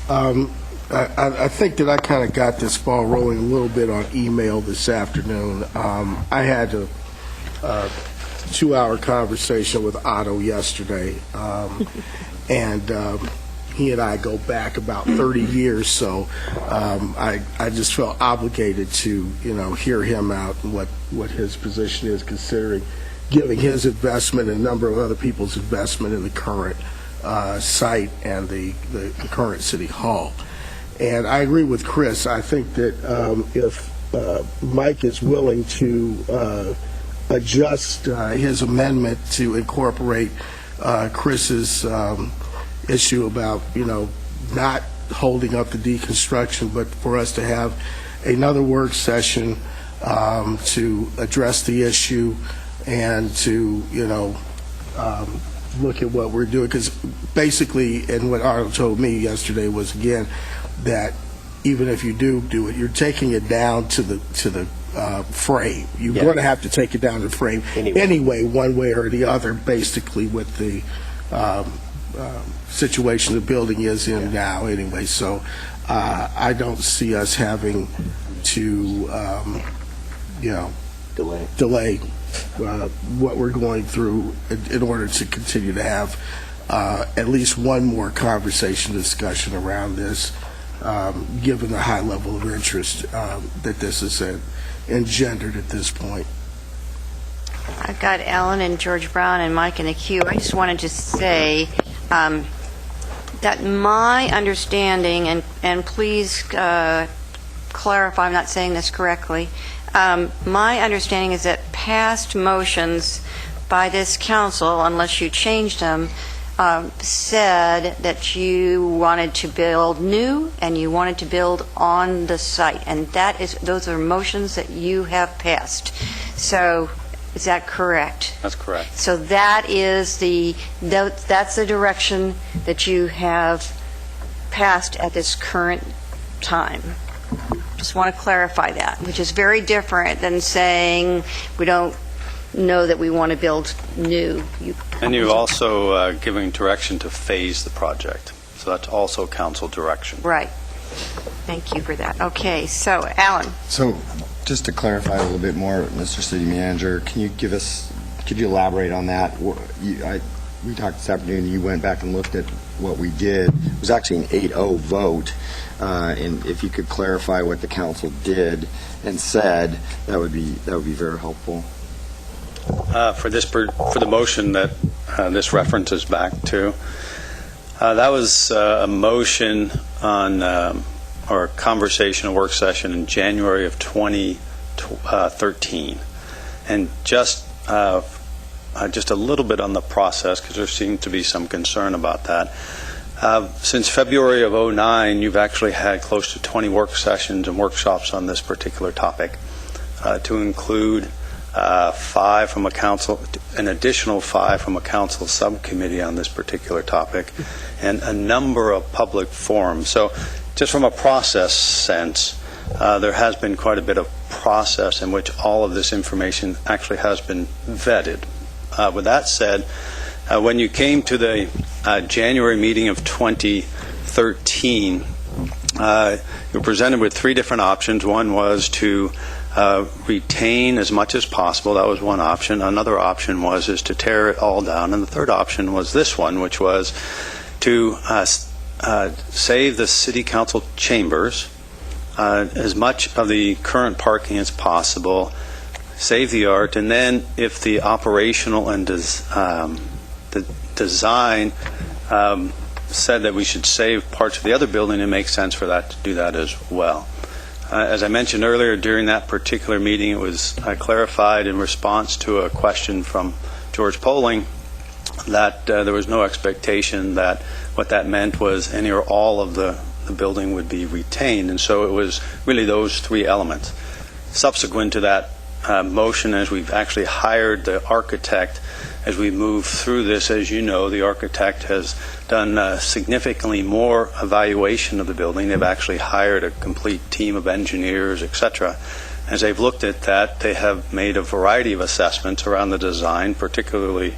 I think that I kind of got this ball rolling a little bit on email this afternoon. I had a 2-hour conversation with Otto yesterday, and he and I go back about 30 years, so I just felt obligated to, hear him out and what his position is, considering giving his investment and a number of other people's investment in the current site and the current City Hall. And I agree with Chris. I think that if Mike is willing to adjust his amendment to incorporate Chris's issue about, not holding up the deconstruction, but for us to have another work session to address the issue and to, look at what we're doing. Because basically, and what Arnold told me yesterday was, again, that even if you do it, you're taking it down to the frame. You're going to have to take it down to the frame anyway, one way or the other, basically, with the situation the building is in now anyway. So I don't see us having to, delay what we're going through in order to continue to have at least one more conversation, discussion around this, given the high level of interest that this has engendered at this point. I've got Alan and George Brown and Mike in the queue. I just wanted to say that my understanding, and please clarify I'm not saying this correctly, my understanding is that past motions by this council, unless you changed them, said that you wanted to build new and you wanted to build on the site, and those are motions that you have passed. So is that correct? That's correct. So that's the direction that you have passed at this current time. Just want to clarify that, which is very different than saying we don't know that we want to build new. And you're also giving direction to phase the project. So that's also council direction. Right. Thank you for that. Okay, so Alan. So just to clarify a little bit more, Mr. City Manager, could you elaborate on that? We talked this afternoon, you went back and looked at what we did. It was actually an 8-0 vote And if you could clarify what the council did and said, that would be very helpful. For the motion that this references back to, that was a motion on or a conversation, a work session in January of 2013, and just a little bit on the process, because there seemed to be some concern about that. Since February of 2009, you've actually had close to 20 work sessions and workshops on this particular topic, to include 5 from a council, an additional 5 from a council subcommittee on this particular topic, and a number of public forums. So just from a process sense, there has been quite a bit of process in which all of this information actually has been vetted. With that said, when you came to the January meeting of 2013, you were presented with 3 different options. One was to retain as much as possible. That was one option. Another option was to tear it all down. And the third option was this one, which was to save the city council chambers, as much of the current parking as possible, save the art, and then if the operational and the design said that we should save parts of the other building, it makes sense for that to do that as well. As I mentioned earlier, during that particular meeting, it was clarified in response to a question from George Poling that there was no expectation that what that meant was any or all of the building would be retained. And so it was really those 3 elements. Subsequent to that motion, as we've actually hired the architect, as we move through this, as you know, the architect has done significantly more evaluation of the building. They've actually hired a complete team of engineers, etc. As they've looked at that, they have made a variety of assessments around the design, particularly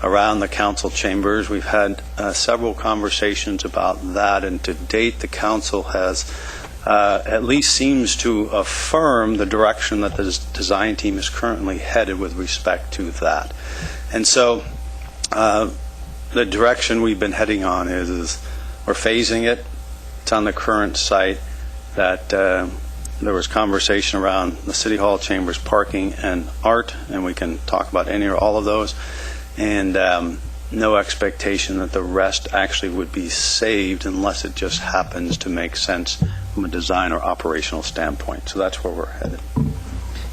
around the council chambers. We've had several conversations about that, and to date, the council has at least seems to affirm the direction that the design team is currently headed with respect to that. And so the direction we've been heading on is we're phasing it. It's on the current site that there was conversation around the City Hall chambers, parking, and art, and we can talk about any or all of those. And no expectation that the rest actually would be saved unless it just happens to make sense from a design or operational standpoint. So that's where we're headed.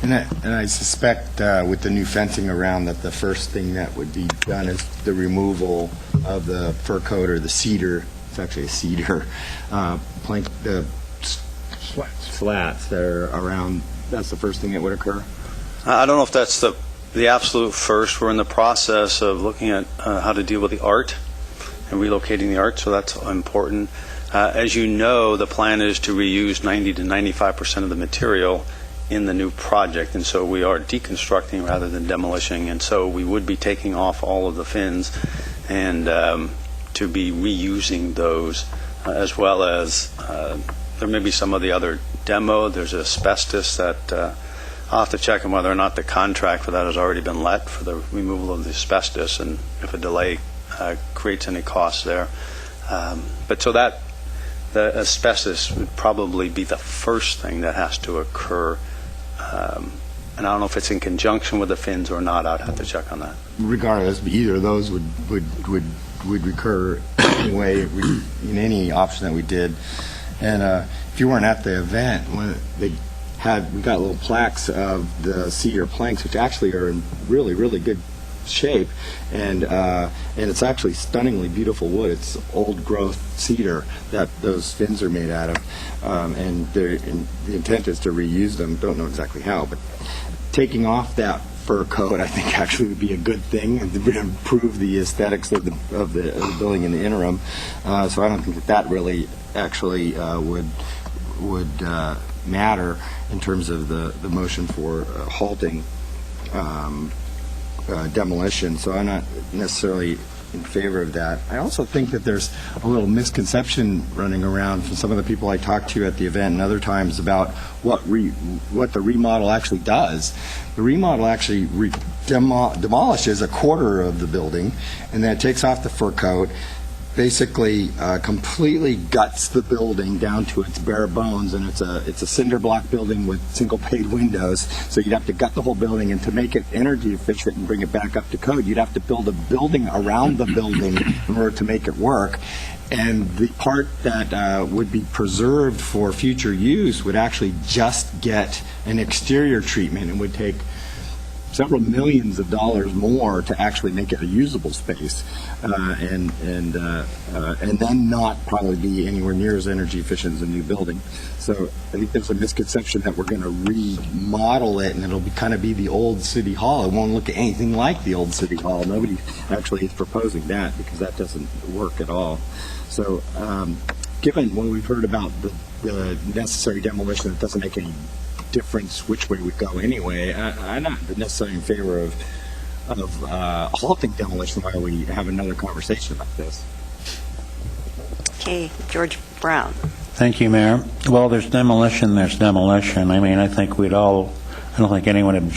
And I suspect with the new fencing around that the first thing that would be done is the removal of the fir coat or the cedar. It's actually a cedar plank, the slats that are around. That's the first thing that would occur. I don't know if that's the absolute first. We're in the process of looking at how to deal with the art and relocating the art, so that's important. As you know, the plan is to reuse 90 to 95% of the material in the new project, and so we are deconstructing rather than demolishing, and so we would be taking off all of the fins and to be reusing those, as well as there may be some of the other demo. There's asbestos that I'll have to check on whether or not the contract for that has already been let for the removal of the asbestos, and if a delay creates any costs there. But so that the asbestos would probably be the first thing that has to occur. And I don't know if it's in conjunction with the fins or not. I'd have to check on that. Regardless, either of those would recur anyway in any option that we did. And if you weren't at the event, when we got little plaques of the cedar planks, which actually are in really, really good shape, and it's actually stunningly beautiful wood. It's old growth cedar that those fins are made out of, and the intent is to reuse them. Don't know exactly how, but taking off that fir coat, I think, actually would be a good thing and improve the aesthetics of the building in the interim. So I don't think that really actually would matter in terms of the motion for halting demolition. So I'm not necessarily in favor of that. I also think that there's a little misconception running around from some of the people I talked to at the event and other times about what the remodel actually does. The remodel actually demolishes a quarter of the building, and then it takes off the fir coat, basically completely guts the building down to its bare bones, and it's a cinder block building with single pane windows, so you'd have to gut the whole building, and to make it energy efficient and bring it back up to code, you'd have to build a building around the building in order to make it work. And the part that would be preserved for future use would actually just get an exterior treatment and would take several millions of dollars more to actually make it a usable space, and then not probably be anywhere near as energy efficient as a new building. So I think there's a misconception that we're going to remodel it and it'll kind of be the old City Hall. It won't look anything like the old City Hall. Nobody actually is proposing that, because that doesn't work at all. So given when we've heard about the necessary demolition, it doesn't make any difference which way we go anyway. I'm not necessarily in favor of halting demolition while we have another conversation about this. Okay, George Brown. Thank you, Mayor. Well, there's demolition. I mean, I think I don't think anyone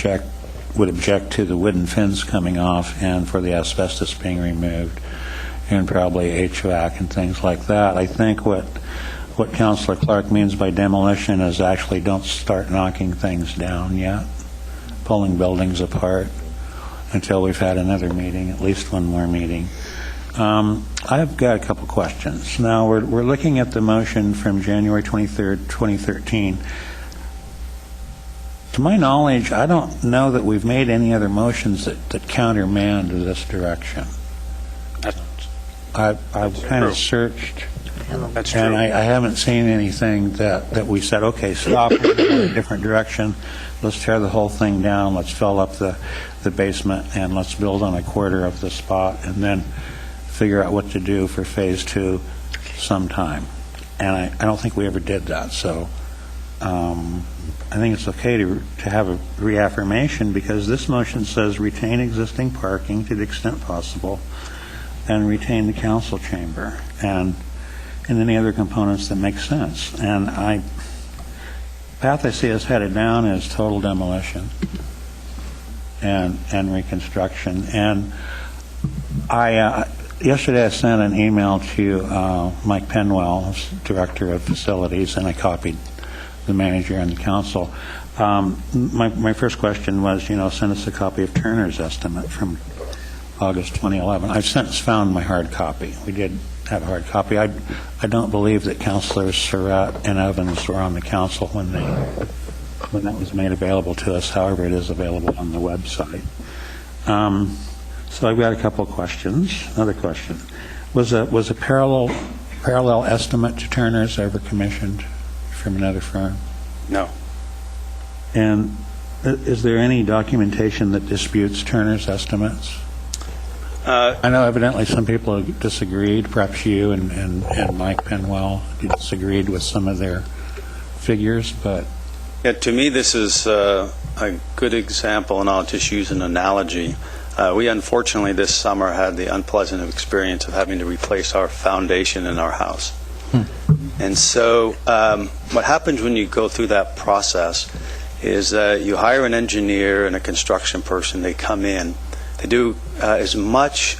would object to the wooden fins coming off and for the asbestos being removed, and probably HVAC and things like that. I think what Councilor Clark means by demolition is actually don't start knocking things down yet, pulling buildings apart until we've had another meeting, at least one more meeting. I've got a couple questions. Now, we're looking at the motion from January 23rd, 2013. To my knowledge, I don't know that we've made any other motions that countermand this direction. I've kind of searched, That's true. and I haven't seen anything that we said, okay, stop, we're going in a different direction, let's tear the whole thing down, let's fill up the basement, and let's build on a quarter of the spot, and then figure out what to do for phase 2 sometime. And I don't think we ever did that, so I think it's okay to have a reaffirmation, because this motion says retain existing parking to the extent possible and retain the council chamber and any other components that make sense. And path I see us headed down is total demolition and reconstruction. And yesterday I sent an email to Mike Penwell, Director of Facilities, and I copied the manager and the council. My first question was, send us a copy of Turner's estimate from August 2011. I've since found my hard copy. We did have a hard copy. I don't believe that Councilors Surratt and Evans were on the council when that was made available to us. However, it is available on the website. So I've got a couple of questions. Another question: was a parallel estimate to Turner's ever commissioned from another firm? No. And is there any documentation that disputes Turner's estimates? I know evidently some people disagreed, perhaps you and Mike Penwell disagreed with some of their figures, but... Yeah, to me, this is a good example, and I'll just use an analogy. We unfortunately this summer had the unpleasant experience of having to replace our foundation in our house. And so what happens when you go through that process is you hire an engineer and a construction person. They come in. They do as much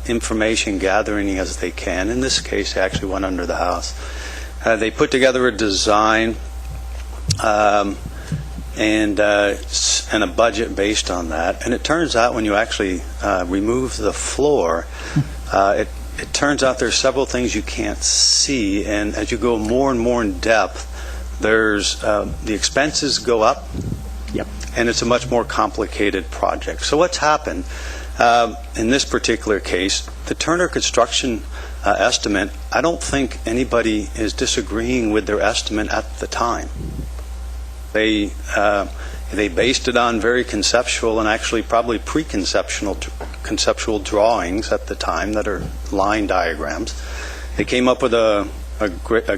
information gathering as they can. In this case, they actually went under the house. They put together a design and a budget based on that. And it turns out when you actually remove the floor, it turns out there's several things you can't see. And as you go more and more in depth, there's the expenses go up. Yep. And it's a much more complicated project. So what's happened in this particular case, the Turner construction estimate, I don't think anybody is disagreeing with their estimate at the time. They based it on very conceptual and actually probably conceptual drawings at the time that are line diagrams. They came up with a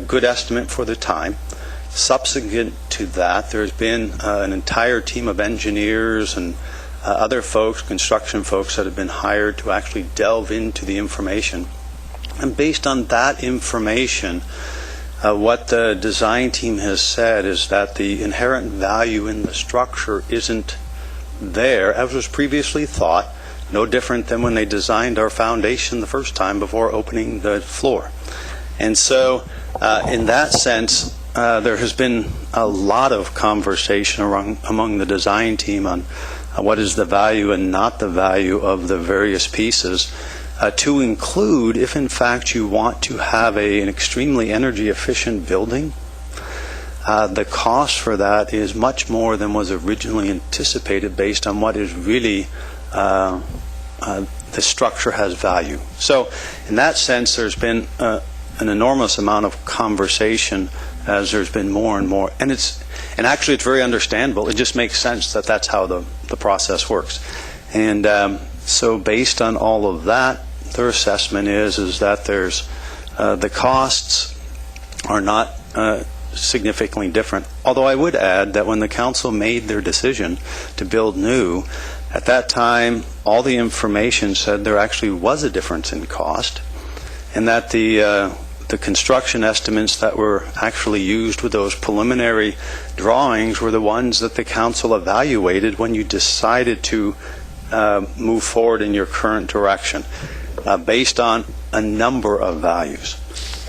good estimate for the time. Subsequent to that, there's been an entire team of engineers and other folks, construction folks, that have been hired to actually delve into the information. And based on that information, what the design team has said is that the inherent value in the structure isn't there, as was previously thought, no different than when they designed our foundation the first time before opening the floor. And so, in that sense, there has been a lot of conversation among the design team on what is the value and not the value of the various pieces, to include if in fact you want to have an extremely energy efficient building. The cost for that is much more than was originally anticipated based on what is really the structure has value. So in that sense, there's been an enormous amount of conversation as there's been more and more. And actually it's very understandable. It just makes sense that that's how the process works. And so based on all of that, their assessment is that there's the costs are not significantly different. Although I would add that when the council made their decision to build new, at that time all the information said there actually was a difference in cost, and that the construction estimates that were actually used with those preliminary drawings were the ones that the council evaluated when you decided to move forward in your current direction, based on a number of values.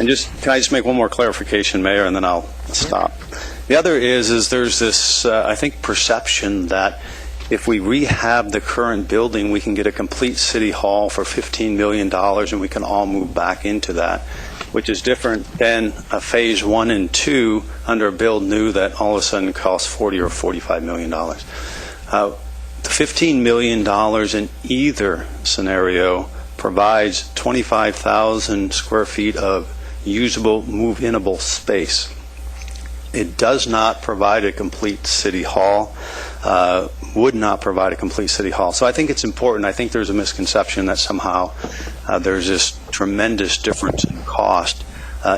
And can I just make one more clarification, Mayor, and then I'll stop. The other is there's this, I think, perception that if we rehab the current building, we can get a complete city hall for $15 million and we can all move back into that, which is different than a phase 1 and 2 under a build new that all of a sudden costs $40 or $45 million. The $15 million in either scenario provides 25,000 square feet of usable, move-inable space. It does not provide a complete city hall, would not provide a complete city hall. So I think it's important. I think there's a misconception that somehow there's this tremendous difference in cost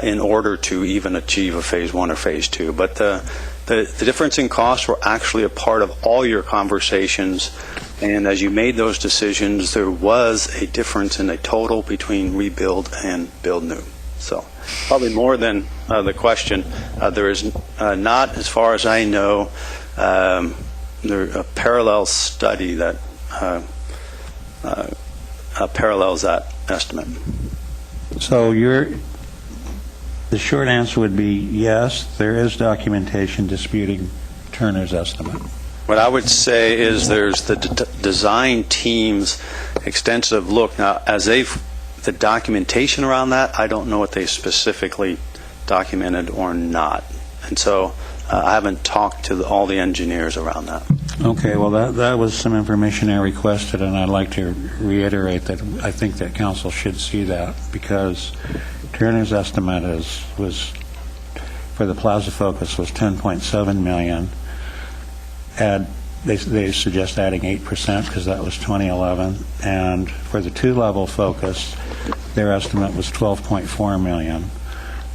in order to even achieve a phase 1 or phase 2. But the difference in cost were actually a part of all your conversations, and as you made those decisions, there was a difference in a total between rebuild and build new. So probably more than the question, there is not, as far as I know, a parallel study that parallels that estimate. So the short answer would be yes, there is documentation disputing Turner's estimate. What I would say is there's the design team's extensive look. Now, as the documentation around that, I don't know what they specifically documented or not. And so I haven't talked to all the engineers around that. Okay, well, that was some information I requested, and I'd like to reiterate that I think that council should see that, because Turner's estimate was for the Plaza Focus was $10.7 million. They suggest adding 8% because that was 2011, and for the two-level Focus, their estimate was $12.4 million.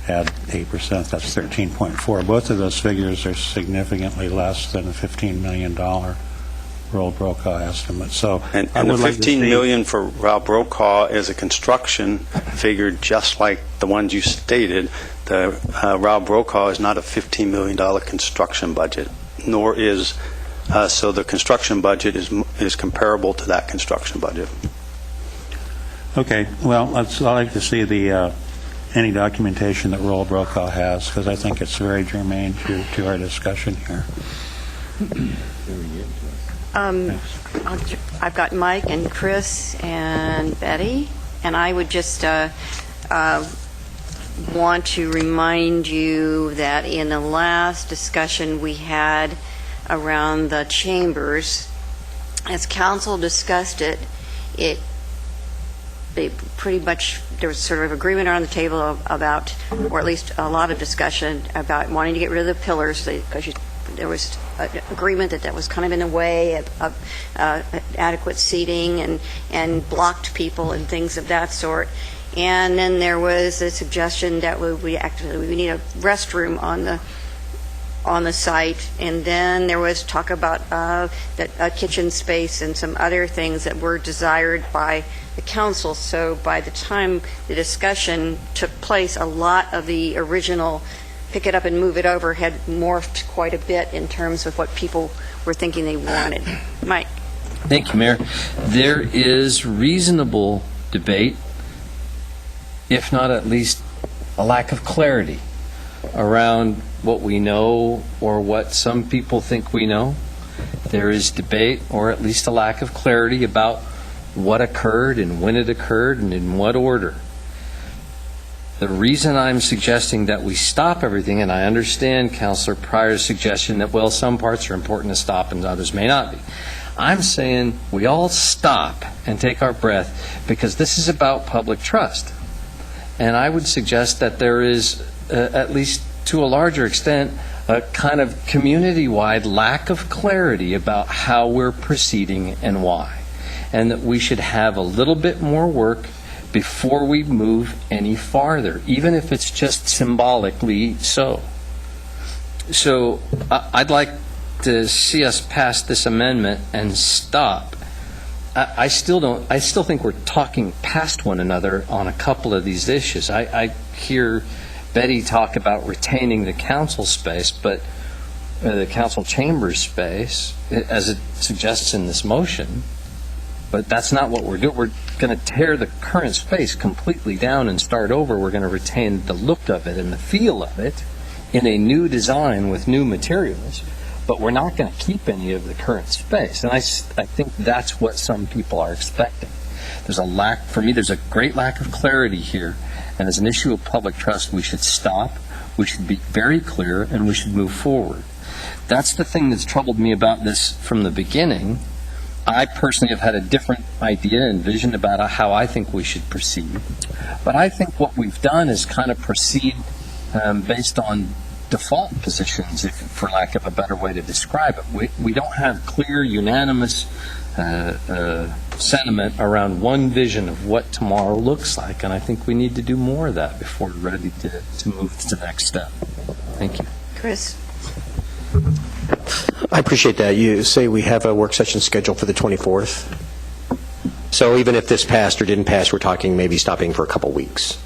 Add 8%, that's 13.4. Both of those figures are significantly less than a $15 million Royal Brokaw estimate. So, and the $15 million for Royal Brokaw is a construction figure, just like the ones you stated. The Royal Brokaw is not a $15 million construction budget, nor is so the construction budget is comparable to that construction budget. Okay, well, I'd like to see any documentation that Royal Brokaw has, because I think it's very germane to our discussion here. I've got Mike and Chris and Betty, and I would just want to remind you that in the last discussion we had around the chambers, as council discussed it, they pretty much, there was sort of agreement around the table about, or at least a lot of discussion about wanting to get rid of the pillars, because there was an agreement that was kind of in the way of adequate seating and blocked people and things of that sort. And then there was a suggestion that we need a restroom on the site, and then there was talk about a kitchen space and some other things that were desired by the council. So by the time the discussion took place, a lot of the original pick it up and move it over had morphed quite a bit in terms of what people were thinking they wanted. Mike? Thank you, Mayor. There is reasonable debate, if not at least a lack of clarity around what we know or what some people think we know. There is debate, or at least a lack of clarity, about what occurred and when it occurred and in what order. The reason I'm suggesting that we stop everything, and I understand Councilor Pryor's suggestion that, well, some parts are important to stop and others may not be. I'm saying we all stop and take our breath, because this is about public trust. And I would suggest that there is, at least to a larger extent, a kind of community-wide lack of clarity about how we're proceeding and why. And that we should have a little bit more work before we move any farther, even if it's just symbolically so. So I'd like to see us pass this amendment and stop. I still think we're talking past one another on a couple of these issues. I hear Betty talk about retaining the council space, but the council chamber space, as it suggests in this motion, but that's not what we're doing. We're going to tear the current space completely down and start over. We're going to retain the look of it and the feel of it in a new design with new materials, but we're not going to keep any of the current space. And I think that's what some people are expecting. There's a lack, for me, there's a great lack of clarity here. And as an issue of public trust, we should stop, we should be very clear, and we should move forward. That's the thing that's troubled me about this from the beginning. I personally have had a different idea and vision about how I think we should proceed. But I think what we've done is kind of proceed based on default positions, for lack of a better way to describe it. We don't have clear, unanimous sentiment around one vision of what tomorrow looks like, and I think we need to do more of that before we're ready to move to the next step. Thank you. Chris? I appreciate that. You say we have a work session scheduled for the 24th. So even if this passed or didn't pass, we're talking maybe stopping for a couple weeks.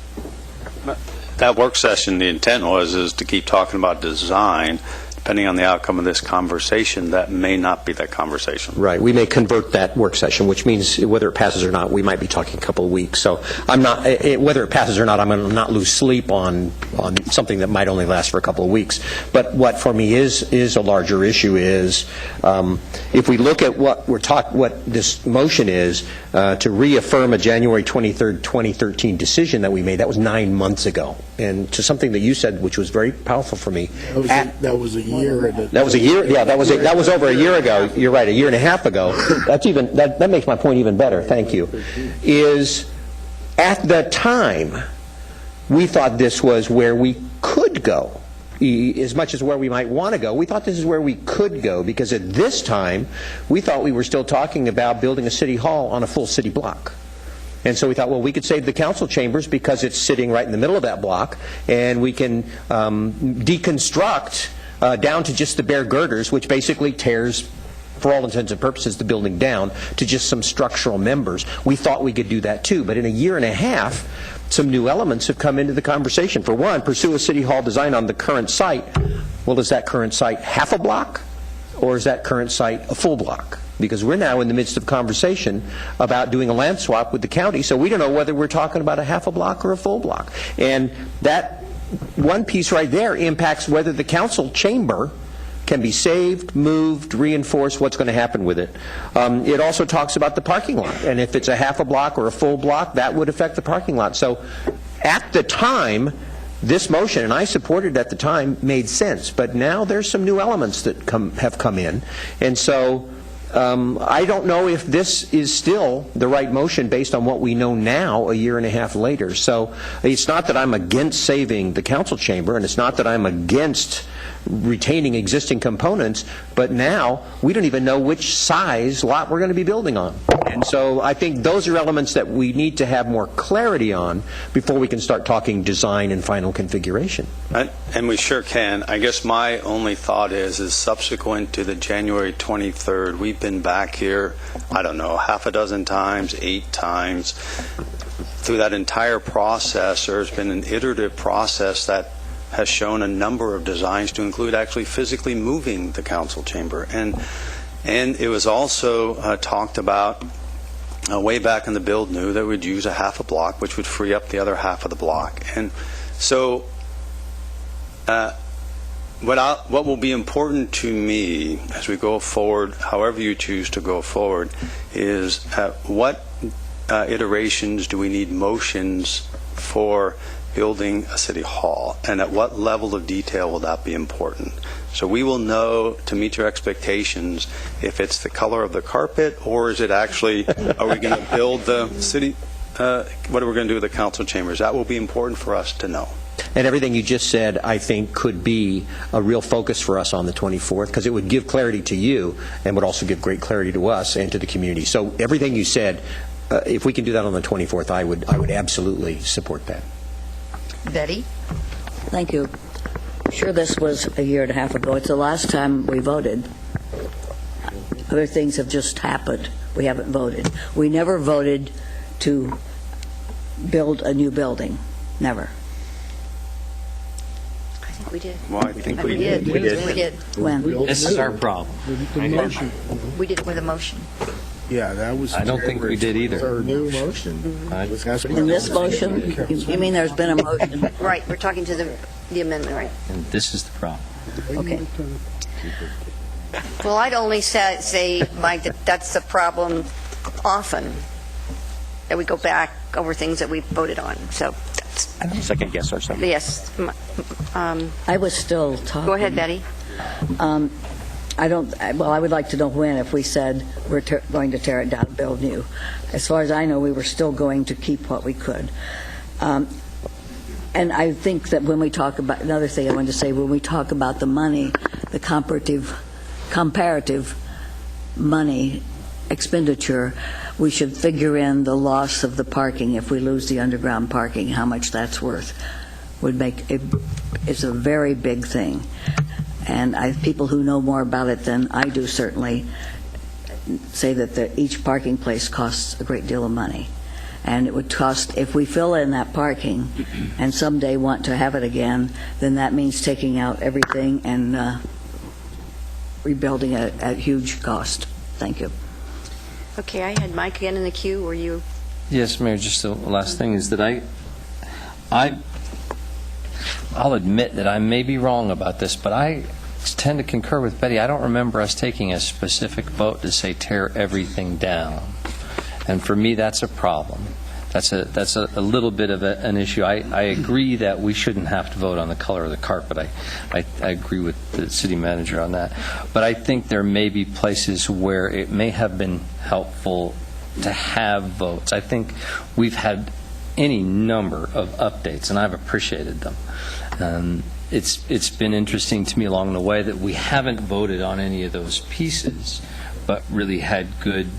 That work session, the intent is to keep talking about design. Depending on the outcome of this conversation, that may not be that conversation. Right. We may convert that work session, which means whether it passes or not, we might be talking a couple of weeks. So I'm not, whether it passes or not, I'm going to not lose sleep on something that might only last for a couple of weeks. But what for me is a larger issue is if we look at what this motion is to reaffirm a January 23rd, 2013 decision that we made. That was 9 months ago, and to something that you said, which was very powerful for me. That was a year. That was a year. Yeah, that was over a year ago. You're right, a year and a half ago. That makes my point even better. Thank you. Is at the time we thought this was where we could go, as much as where we might want to go. We thought this is where we could go because at this time we thought we were still talking about building a city hall on a full city block. And so we thought, well, we could save the council chambers because it's sitting right in the middle of that block, and we can deconstruct down to just the bare girders, which basically tears, for all intents and purposes, the building down to just some structural members. We thought we could do that too, but in a year and a half, some new elements have come into the conversation. For one, pursue a city hall design on the current site. Well, is that current site half a block, or is that current site a full block? Because we're now in the midst of conversation about doing a land swap with the county, so we don't know whether we're talking about a half a block or a full block. And that one piece right there impacts whether the council chamber can be saved, moved, reinforced, what's going to happen with it. It also talks about the parking lot, and if it's a half a block or a full block, that would affect the parking lot. So at the time, this motion, and I supported it at the time, made sense, but now there's some new elements that have come in, and so I don't know if this is still the right motion based on what we know now a year and a half later. So it's not that I'm against saving the council chamber, and it's not that I'm against retaining existing components, but now we don't even know which size lot we're going to be building on. And so I think those are elements that we need to have more clarity on before we can start talking design and final configuration. And we sure can. I guess my only thought is subsequent to the January 23rd, we've been back here, I don't know, half a dozen times, 8 times. Through that entire process, there's been an iterative process that has shown a number of designs to include actually physically moving the council chamber. And And it was also talked about way back in the build new that we'd use a half a block, which would free up the other half of the block. And so what will be important to me as we go forward, however you choose to go forward, is what iterations do we need motions for building a city hall, and at what level of detail will that be important? So we will know, to meet your expectations, if it's the color of the carpet, or is it actually, are we going to build the city, what are we going to do with the council chambers? That will be important for us to know. And everything you just said, I think, could be a real focus for us on the 24th, because it would give clarity to you and would also give great clarity to us and to the community. So everything you said, if we can do that on the 24th, I would absolutely support that. Betty? Thank you. I'm sure this was a year and a half ago. It's the last time we voted. Other things have just happened. We haven't voted. We never voted to build a new building. Never. I think we did. Well, I think we did. did. We did. When? This is our problem. The motion. We did it with a motion. Yeah, that was. I don't think we did either. New motion. In this motion? You mean there's been a motion? Right, we're talking to the amendment, right? And this is the problem. Okay. Well, I'd only say, Mike, that that's the problem often, that we go back over things that we voted on. So that's, Second guess ourselves. yes. I was still talking. Go ahead, Betty. I would like to know when, if we said we're going to tear it down and build new. As far as I know, we were still going to keep what we could. And I think that when we talk about, another thing I wanted to say, when we talk about the money, the comparative money expenditure, we should figure in the loss of the parking. If we lose the underground parking, how much that's worth would make it. It's a very big thing. And people who know more about it than I do certainly say that each parking place costs a great deal of money. And it would cost, if we fill in that parking and someday want to have it again, then that means taking out everything and rebuilding at huge cost. Thank you. Okay, I had Mike again in the queue. Were you? Yes, Mayor, just the last thing is that I'll admit that I may be wrong about this, but I tend to concur with Betty. I don't remember us taking a specific vote to say tear everything down. And for me, that's a problem. That's a little bit of an issue. I agree that we shouldn't have to vote on the color of the carpet. I agree with the city manager on that. But I think there may be places where it may have been helpful to have votes. I think we've had any number of updates, and I've appreciated them. It's been interesting to me along the way that we haven't voted on any of those pieces, but really had good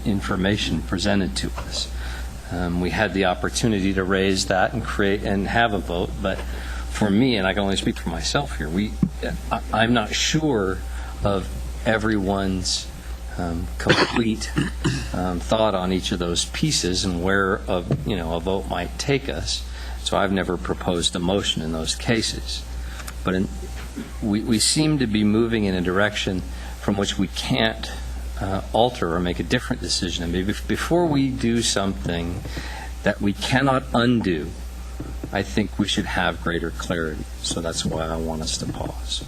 information presented to us. We had the opportunity to raise that and create and have a vote, but for me, and I can only speak for myself here, I'm not sure of everyone's complete thought on each of those pieces and where a vote might take us. So I've never proposed a motion in those cases. But we seem to be moving in a direction from which we can't alter or make a different decision. I mean, before we do something that we cannot undo, I think we should have greater clarity. So that's why I want us to pause.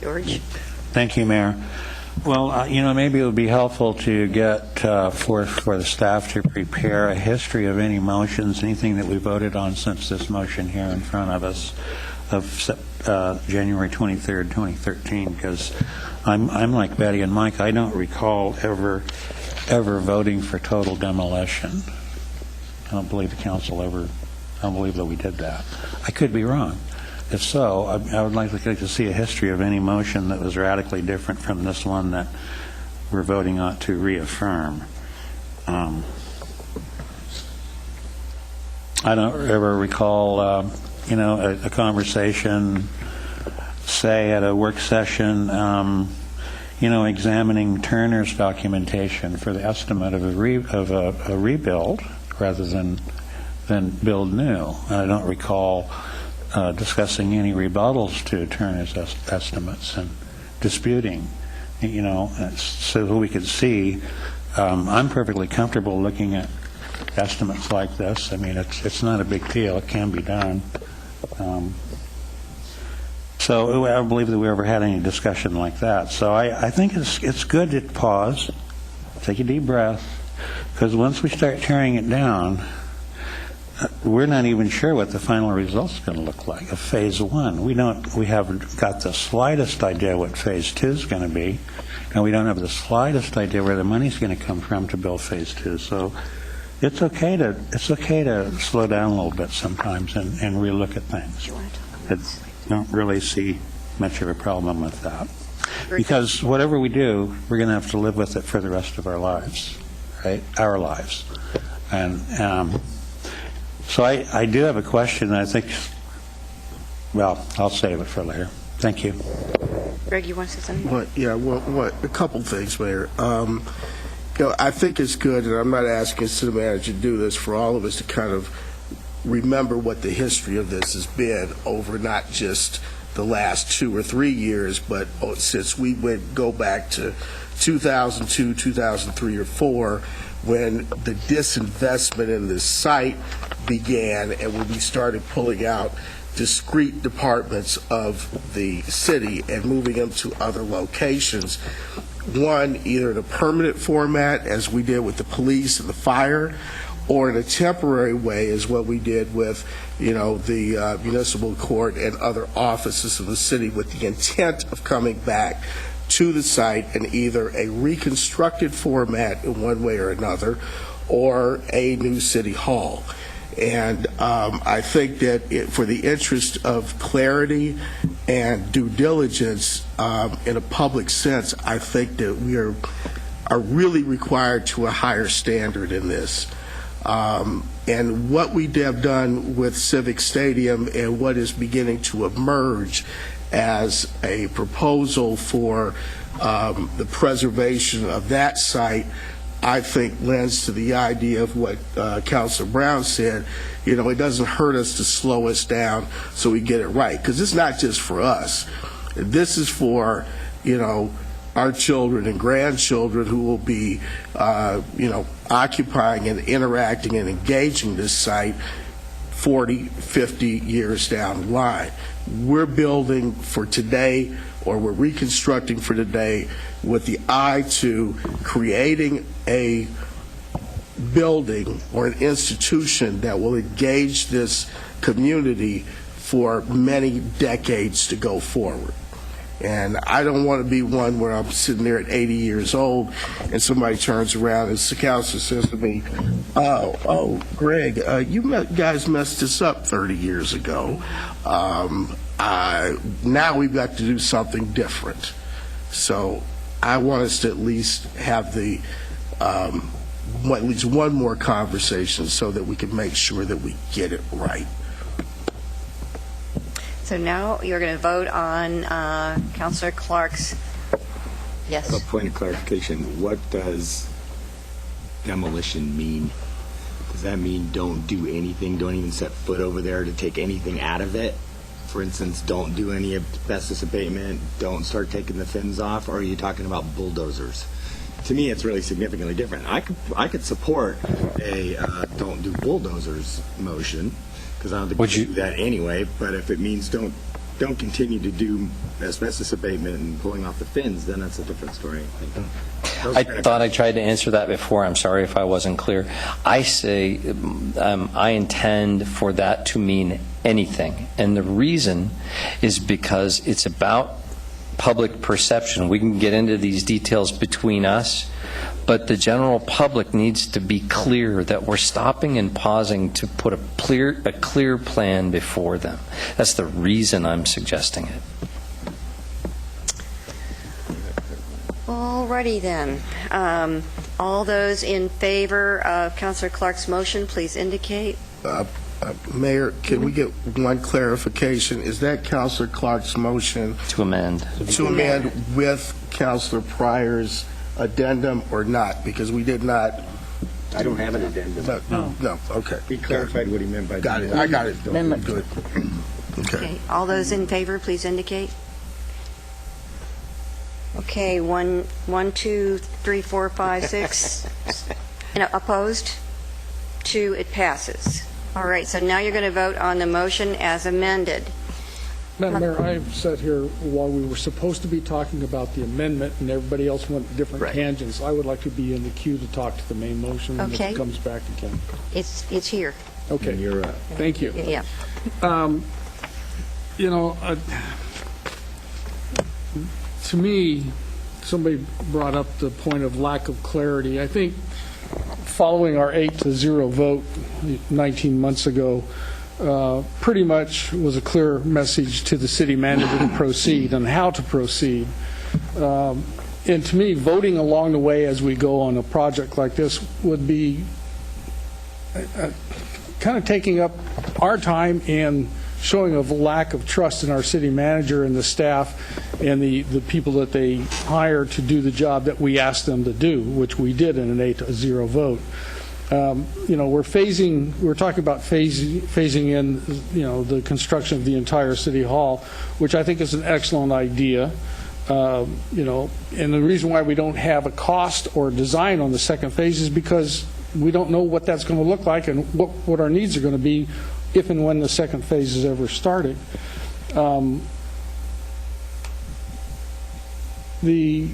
George? Thank you, Mayor. Well, maybe it would be helpful to get for the staff to prepare a history of any motions, anything that we voted on since this motion here in front of us of January 23rd, 2013, because I'm like Betty and Mike. I don't recall ever voting for total demolition. I don't believe the council I don't believe that we did that. I could be wrong. If so, I would like to see a history of any motion that was radically different from this one that we're voting on to reaffirm. I don't ever recall, a conversation, say at a work session, examining Turner's documentation for the estimate of a rebuild rather than build new. I don't recall discussing any rebuttals to Turner's estimates and disputing so we could see. I'm perfectly comfortable looking at estimates like this. I mean, it's not a big deal. It can be done. So I don't believe that we ever had any discussion like that. So I think it's good to pause, take a deep breath, because once we start tearing it down, we're not even sure what the final result's going to look like of phase 1. We haven't got the slightest idea what phase 2 is going to be, and we don't have the slightest idea where the money's going to come from to build phase 2. So it's okay to slow down a little bit sometimes and relook at things. I don't really see much of a problem with that, because whatever we do, we're going to have to live with it for the rest of our lives, right? Our lives. And so I do have a question. I think, well, I'll save it for later. Thank you. Greg, you want to say something? A couple things, Mayor. I think it's good, and I'm not asking city manager to do this, for all of us to kind of remember what the history of this has been over not just the last 2 or 3 years, but since we go back to 2002, 2003, or 4, when the disinvestment in this site began and when we started pulling out discrete departments of the city and moving them to other locations. One, either in a permanent format, as we did with the police and the fire, or in a temporary way, is what we did with, the municipal court and other offices of the city, with the intent of coming back to the site in either a reconstructed format in one way or another, or a new city hall. And I think that for the interest of clarity and due diligence in a public sense, I think that we are really required to a higher standard in this. And what we have done with Civic Stadium and what is beginning to emerge as a proposal for the preservation of that site, I think lends to the idea of what Councilor Brown said. It doesn't hurt us to slow us down so we get it right, because it's not just for us. This is for, our children and grandchildren who will be, occupying and interacting and engaging this site 40, 50 years down the line. We're building for today, or we're reconstructing for today, with the eye to creating a building or an institution that will engage this community for many decades to go forward. And I don't want to be one where I'm sitting there at 80 years old and somebody turns around and the counselor says to me, oh, Greg, you guys messed this up 30 years ago. Now we've got to do something different. So I want us to at least have at least one more conversation so that we can make sure that we get it right. So now you're going to vote on Councilor Clark's, yes. A point of clarification, what does demolition mean? Does that mean don't do anything, don't even set foot over there to take anything out of it? For instance, don't do any asbestos abatement, don't start taking the fins off, or are you talking about bulldozers? To me, it's really significantly different. I could support a don't do bulldozers motion, because I don't think we should do that anyway, but if it means don't continue to do asbestos abatement and pulling off the fins, then that's a different story, I think. I thought I tried to answer that before. I'm sorry if I wasn't clear. I say I intend for that to mean anything. And the reason is because it's about public perception. We can get into these details between us, but the general public needs to be clear that we're stopping and pausing to put a clear plan before them. That's the reason I'm suggesting it. Alrighty then. All those in favor of Councilor Clark's motion, please indicate. Mayor, can we get one clarification? Is that Councilor Clark's motion To amend. to amend with Councilor Pryor's addendum or not? Because we did not. I don't have an addendum. No. Okay. He clarified what he meant by Got it. that. I got it. Amendment. Good. Okay. Okay. All those in favor, please indicate. Okay, 1, 2, 3, 4, 5, 6. And opposed? 2, it passes. All right, so now you're going to vote on the motion as amended. Madam Mayor, I've sat here while we were supposed to be talking about the amendment, and everybody else went different tangents. I would like to be in the queue to talk to the main motion when Okay. it comes back again. It's here. Okay. You're up. Thank you. Yeah. You know, to me, somebody brought up the point of lack of clarity. I think following our 8-0 vote 19 months ago pretty much was a clear message to the city manager to proceed and how to proceed. And to me, voting along the way as we go on a project like this would be kind of taking up our time and showing a lack of trust in our city manager and the staff and the people that they hire to do the job that we asked them to do, which we did in an 8-0 vote. You know, we're talking about phasing in, you know, the construction of the entire city hall, which I think is an excellent idea. You know, and the reason why we don't have a cost or design on the second phase is because we don't know what that's going to look like and what our needs are going to be if and when the second phase is ever started. The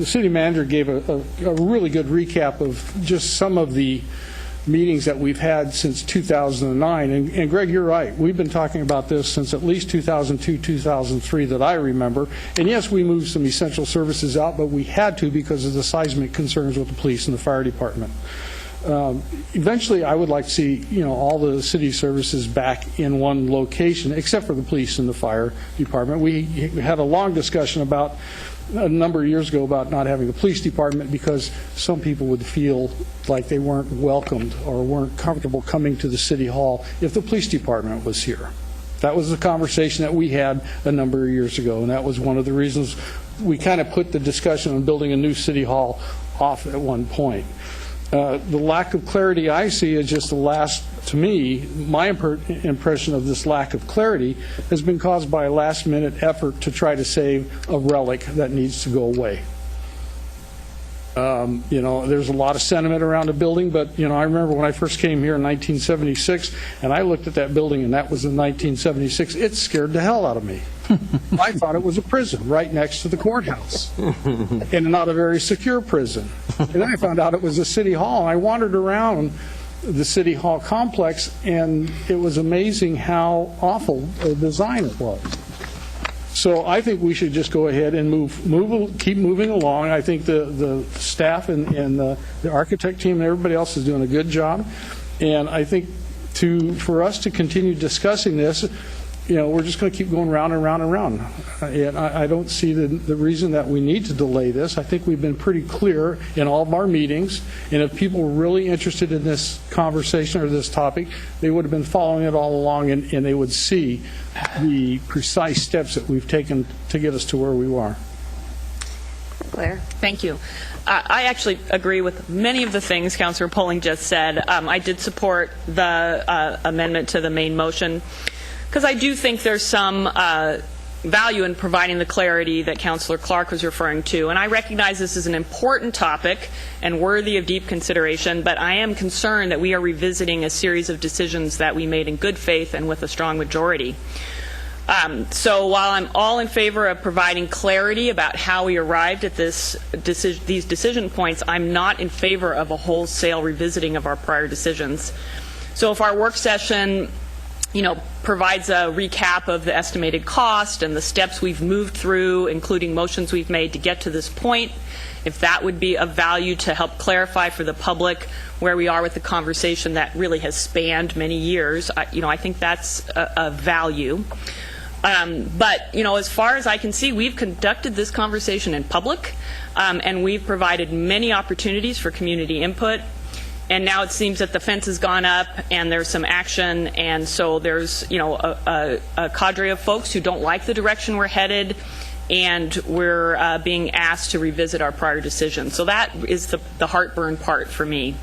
city manager gave a really good recap of just some of the meetings that we've had since 2009. And Greg, you're right. We've been talking about this since at least 2002, 2003 that I remember. And yes, we moved some essential services out, but we had to because of the seismic concerns with the police and the fire department. Eventually, I would like to see, you know, all the city services back in one location, except for the police and the fire department. We had a long discussion about a number of years ago about not having the police department because some people would feel like they weren't welcomed or weren't comfortable coming to the city hall if the police department was here. That was the conversation that we had a number of years ago, and that was one of the reasons we kind of put the discussion on building a new city hall off at one point. The lack of clarity I see is just to me, my impression of this lack of clarity has been caused by a last-minute effort to try to save a relic that needs to go away. You know, there's a lot of sentiment around the building, but, you know, I remember when I first came here in 1976, and I looked at that building, and that was in 1976, it scared the hell out of me. I thought it was a prison right next to the courthouse, and not a very secure prison. And then I found out it was a city hall, and I wandered around the city hall complex, and it was amazing how awful a design it was. So I think we should just go ahead and keep moving along. I think the staff and the architect team and everybody else is doing a good job. And I think for us to continue discussing this, you know, we're just going to keep going round and round and round. And I don't see the reason that we need to delay this. I think we've been pretty clear in all of our meetings, and if people were really interested in this conversation or this topic, they would have been following it all along, and they would see the precise steps that we've taken to get us to where we are. Claire? Thank you. I actually agree with many of the things Councilor Poling just said. I did support the amendment to the main motion, because I do think there's some value in providing the clarity that Councilor Clark was referring to. And I recognize this is an important topic and worthy of deep consideration, but I am concerned that we are revisiting a series of decisions that we made in good faith and with a strong majority. So while I'm all in favor of providing clarity about how we arrived at these decision points, I'm not in favor of a wholesale revisiting of our prior decisions. So if our work session, you know, provides a recap of the estimated cost and the steps we've moved through, including motions we've made to get to this point, if that would be of value to help clarify for the public where we are with the conversation that really has spanned many years, I think that's a value. But, you know, as far as I can see, we've conducted this conversation in public, and we've provided many opportunities for community input. And now it seems that the fence has gone up and there's some action, and so there's, you know, a cadre of folks who don't like the direction we're headed, and we're being asked to revisit our prior decisions. So that is the heartburn part for me.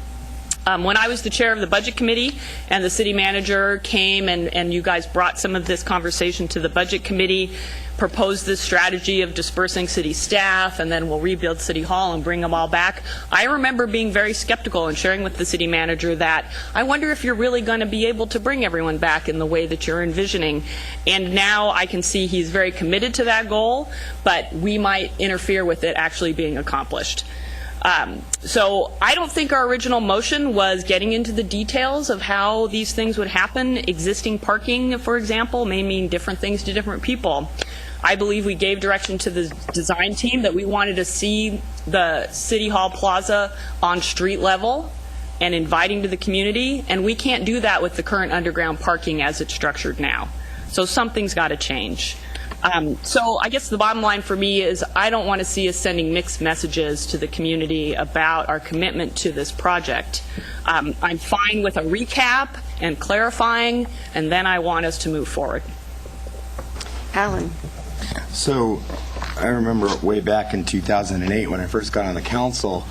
When I was the chair of the Budget Committee and the city manager came and you guys brought some of this conversation to the Budget Committee, proposed this strategy of dispersing city staff, and then we'll rebuild City Hall and bring them all back, I remember being very skeptical and sharing with the city manager that I wonder if you're really going to be able to bring everyone back in the way that you're envisioning. And now I can see he's very committed to that goal, but we might interfere with it actually being accomplished. So I don't think our original motion was getting into the details of how these things would happen. Existing parking, for example, may mean different things to different people. I believe we gave direction to the design team that we wanted to see the City Hall Plaza on street level and inviting to the community, and we can't do that with the current underground parking as it's structured now. So something's got to change. So I guess the bottom line for me is I don't want to see us sending mixed messages to the community about our commitment to this project. I'm fine with a recap and clarifying, and then I want us to move forward. Alan. So I remember way back in 2008 when I first got on the council,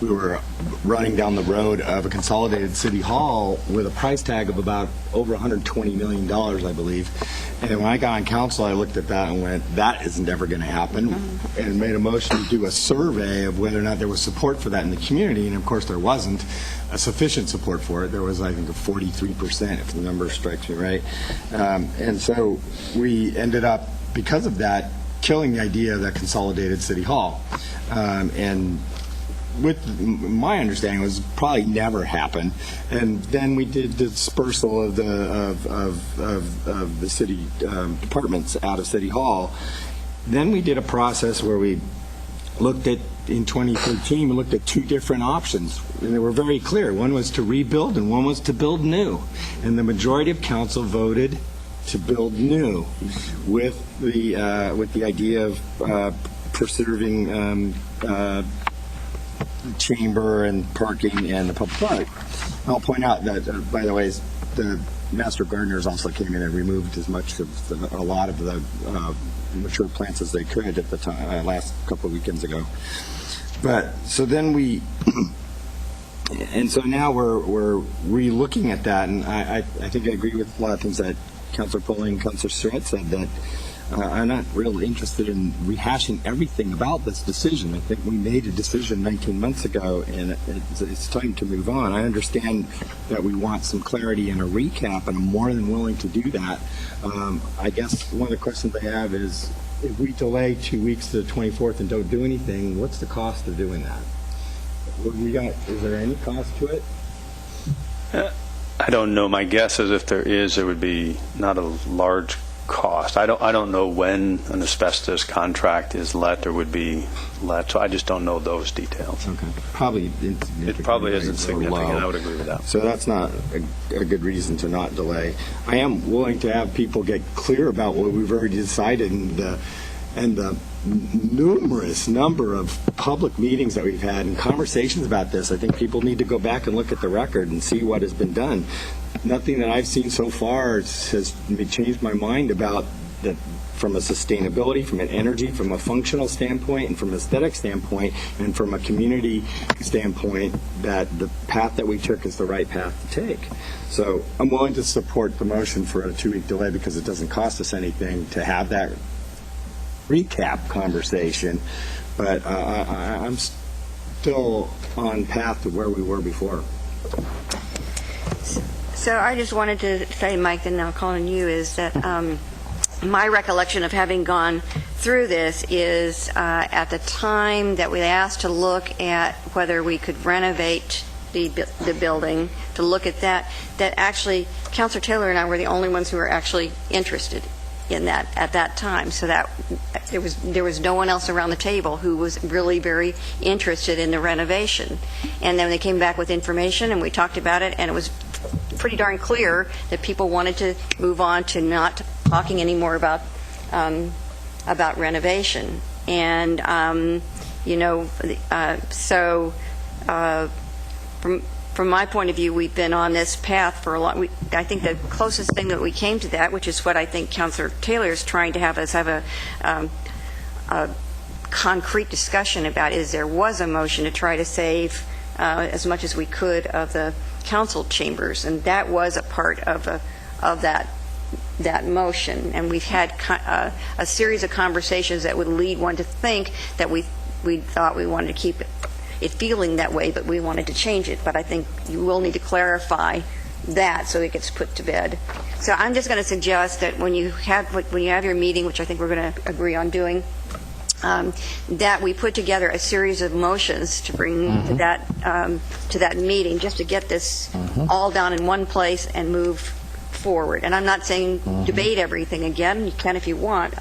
we were running down the road of a consolidated city hall with a price tag of about over $120 million, I believe. And when I got on council, I looked at that and went, that isn't ever going to happen, and made a motion to do a survey of whether or not there was support for that in the community. And of course, there wasn't a sufficient support for it. There was, I think, a 43%, if the number strikes me right. And so we ended up, because of that, killing the idea of that consolidated city hall. And with my understanding, was probably never happen. And then we did the dispersal of the city departments out of City Hall. Then we did a process where we looked at, in 2013, we looked at two different options, and they were very clear. One was to rebuild, and one was to build new. And the majority of council voted to build new, with the idea of preserving chamber and parking and the public park. I'll point out that, by the way, the master gardeners also came in and removed as much of a lot of the mature plants as they could at the time, last couple of weekends ago. But so then and so now we're re-looking at that, and I think I agree with a lot of things that Councilor Poling and Councilor Surratt said, that I'm not really interested in rehashing everything about this decision. I think we made a decision 19 months ago, and it's time to move on. I understand that we want some clarity and a recap, and I'm more than willing to do that. I guess one of the questions I have is, if we delay 2 weeks to the 24th and don't do anything, what's the cost of doing that? Is there any cost to it? I don't know. My guess is if there is, it would be not a large cost. I don't know when an asbestos contract is let or would be let, so I just don't know those details. Okay. Probably it probably isn't significant. I would agree with that. So that's not a good reason to not delay. I am willing to have people get clear about what we've already decided, and the numerous number of public meetings that we've had and conversations about this. I think people need to go back and look at the record and see what has been done. Nothing that I've seen so far has changed my mind about that, from a sustainability, from an energy, from a functional standpoint, and from an aesthetic standpoint, and from a community standpoint, that the path that we took is the right path to take. So I'm willing to support the motion for a 2-week delay because it doesn't cost us anything to have that recap conversation, but I'm still on path to where we were before. So I just wanted to say, Mike, and now calling you, is that my recollection of having gone through this is at the time that we asked to look at whether we could renovate the building, to look at that actually Councilor Taylor and I were the only ones who were actually interested in that at that time, so that there was no one else around the table who was really very interested in the renovation. And then they came back with information, and we talked about it, and it was pretty darn clear that people wanted to move on to not talking anymore about renovation. And from my point of view, we've been on this path for a long. I think the closest thing that we came to that, which is what I think Councilor Taylor is trying to have us have a concrete discussion about, is there was a motion to try to save as much as we could of the council chambers, and that was a part of that motion. And we've had a series of conversations that would lead one to think that we thought we wanted to keep it feeling that way, but we wanted to change it. But I think you will need to clarify that so it gets put to bed. So I'm just going to suggest that when you have your meeting, which I think we're going to agree on doing, that we put together a series of motions to bring to that meeting, just to get this all down in one place and move forward. And I'm not saying debate everything again. You can if you want.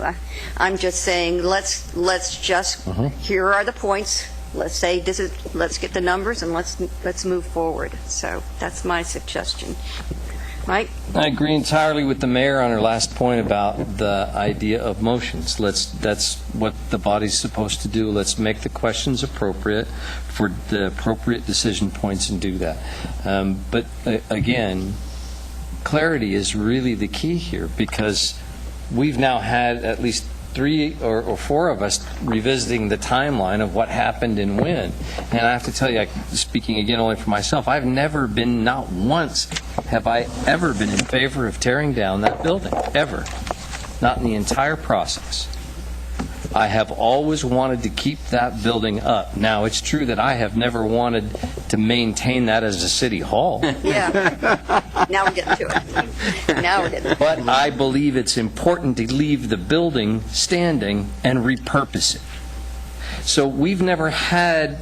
I'm just saying let's just here are the points. Let's say let's get the numbers and let's move forward. So that's my suggestion. Mike? I agree entirely with the mayor on her last point about the idea of motions. That's what the body's supposed to do. Let's make the questions appropriate for the appropriate decision points and do that. But again, clarity is really the key here, because we've now had at least 3 or 4 of us revisiting the timeline of what happened and when. And I have to tell you, speaking again only for myself, I've never been, not once have I ever been in favor of tearing down that building, ever. Not in the entire process. I have always wanted to keep that building up. Now, it's true that I have never wanted to maintain that as a city hall. Yeah. Now we're getting to it. But I believe it's important to leave the building standing and repurpose it. So we've never had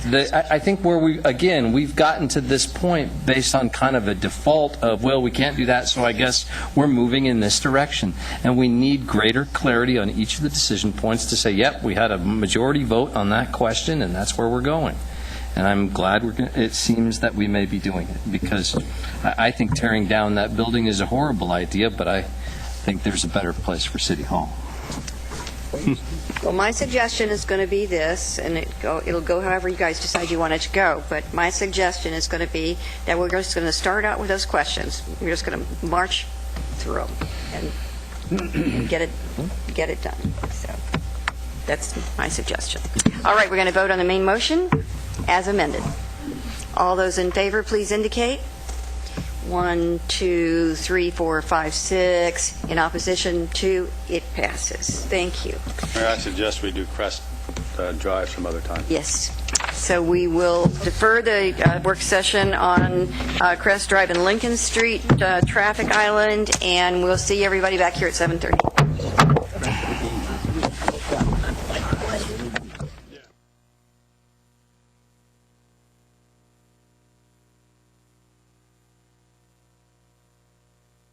I think where we've gotten to this point based on kind of a default of, well, we can't do that, so I guess we're moving in this direction. And we need greater clarity on each of the decision points to say, yep, we had a majority vote on that question, and that's where we're going. And I'm glad it seems that we may be doing it, because I think tearing down that building is a horrible idea, but I think there's a better place for City Hall. Well, my suggestion is going to be this, and it'll go however you guys decide you want it to go. But my suggestion is going to be that we're just going to start out with those questions. We're just going to march through them and get it done. So that's my suggestion. All right, we're going to vote on the main motion as amended. All those in favor, please indicate. 1, 2, 3, 4, 5, 6. In opposition, 2. It passes. Thank you. Mayor, I suggest we do Crest Drive some other time. Yes. So we will defer the work session on Crest Drive and Lincoln Street traffic island, and we'll see everybody back here at 7:30.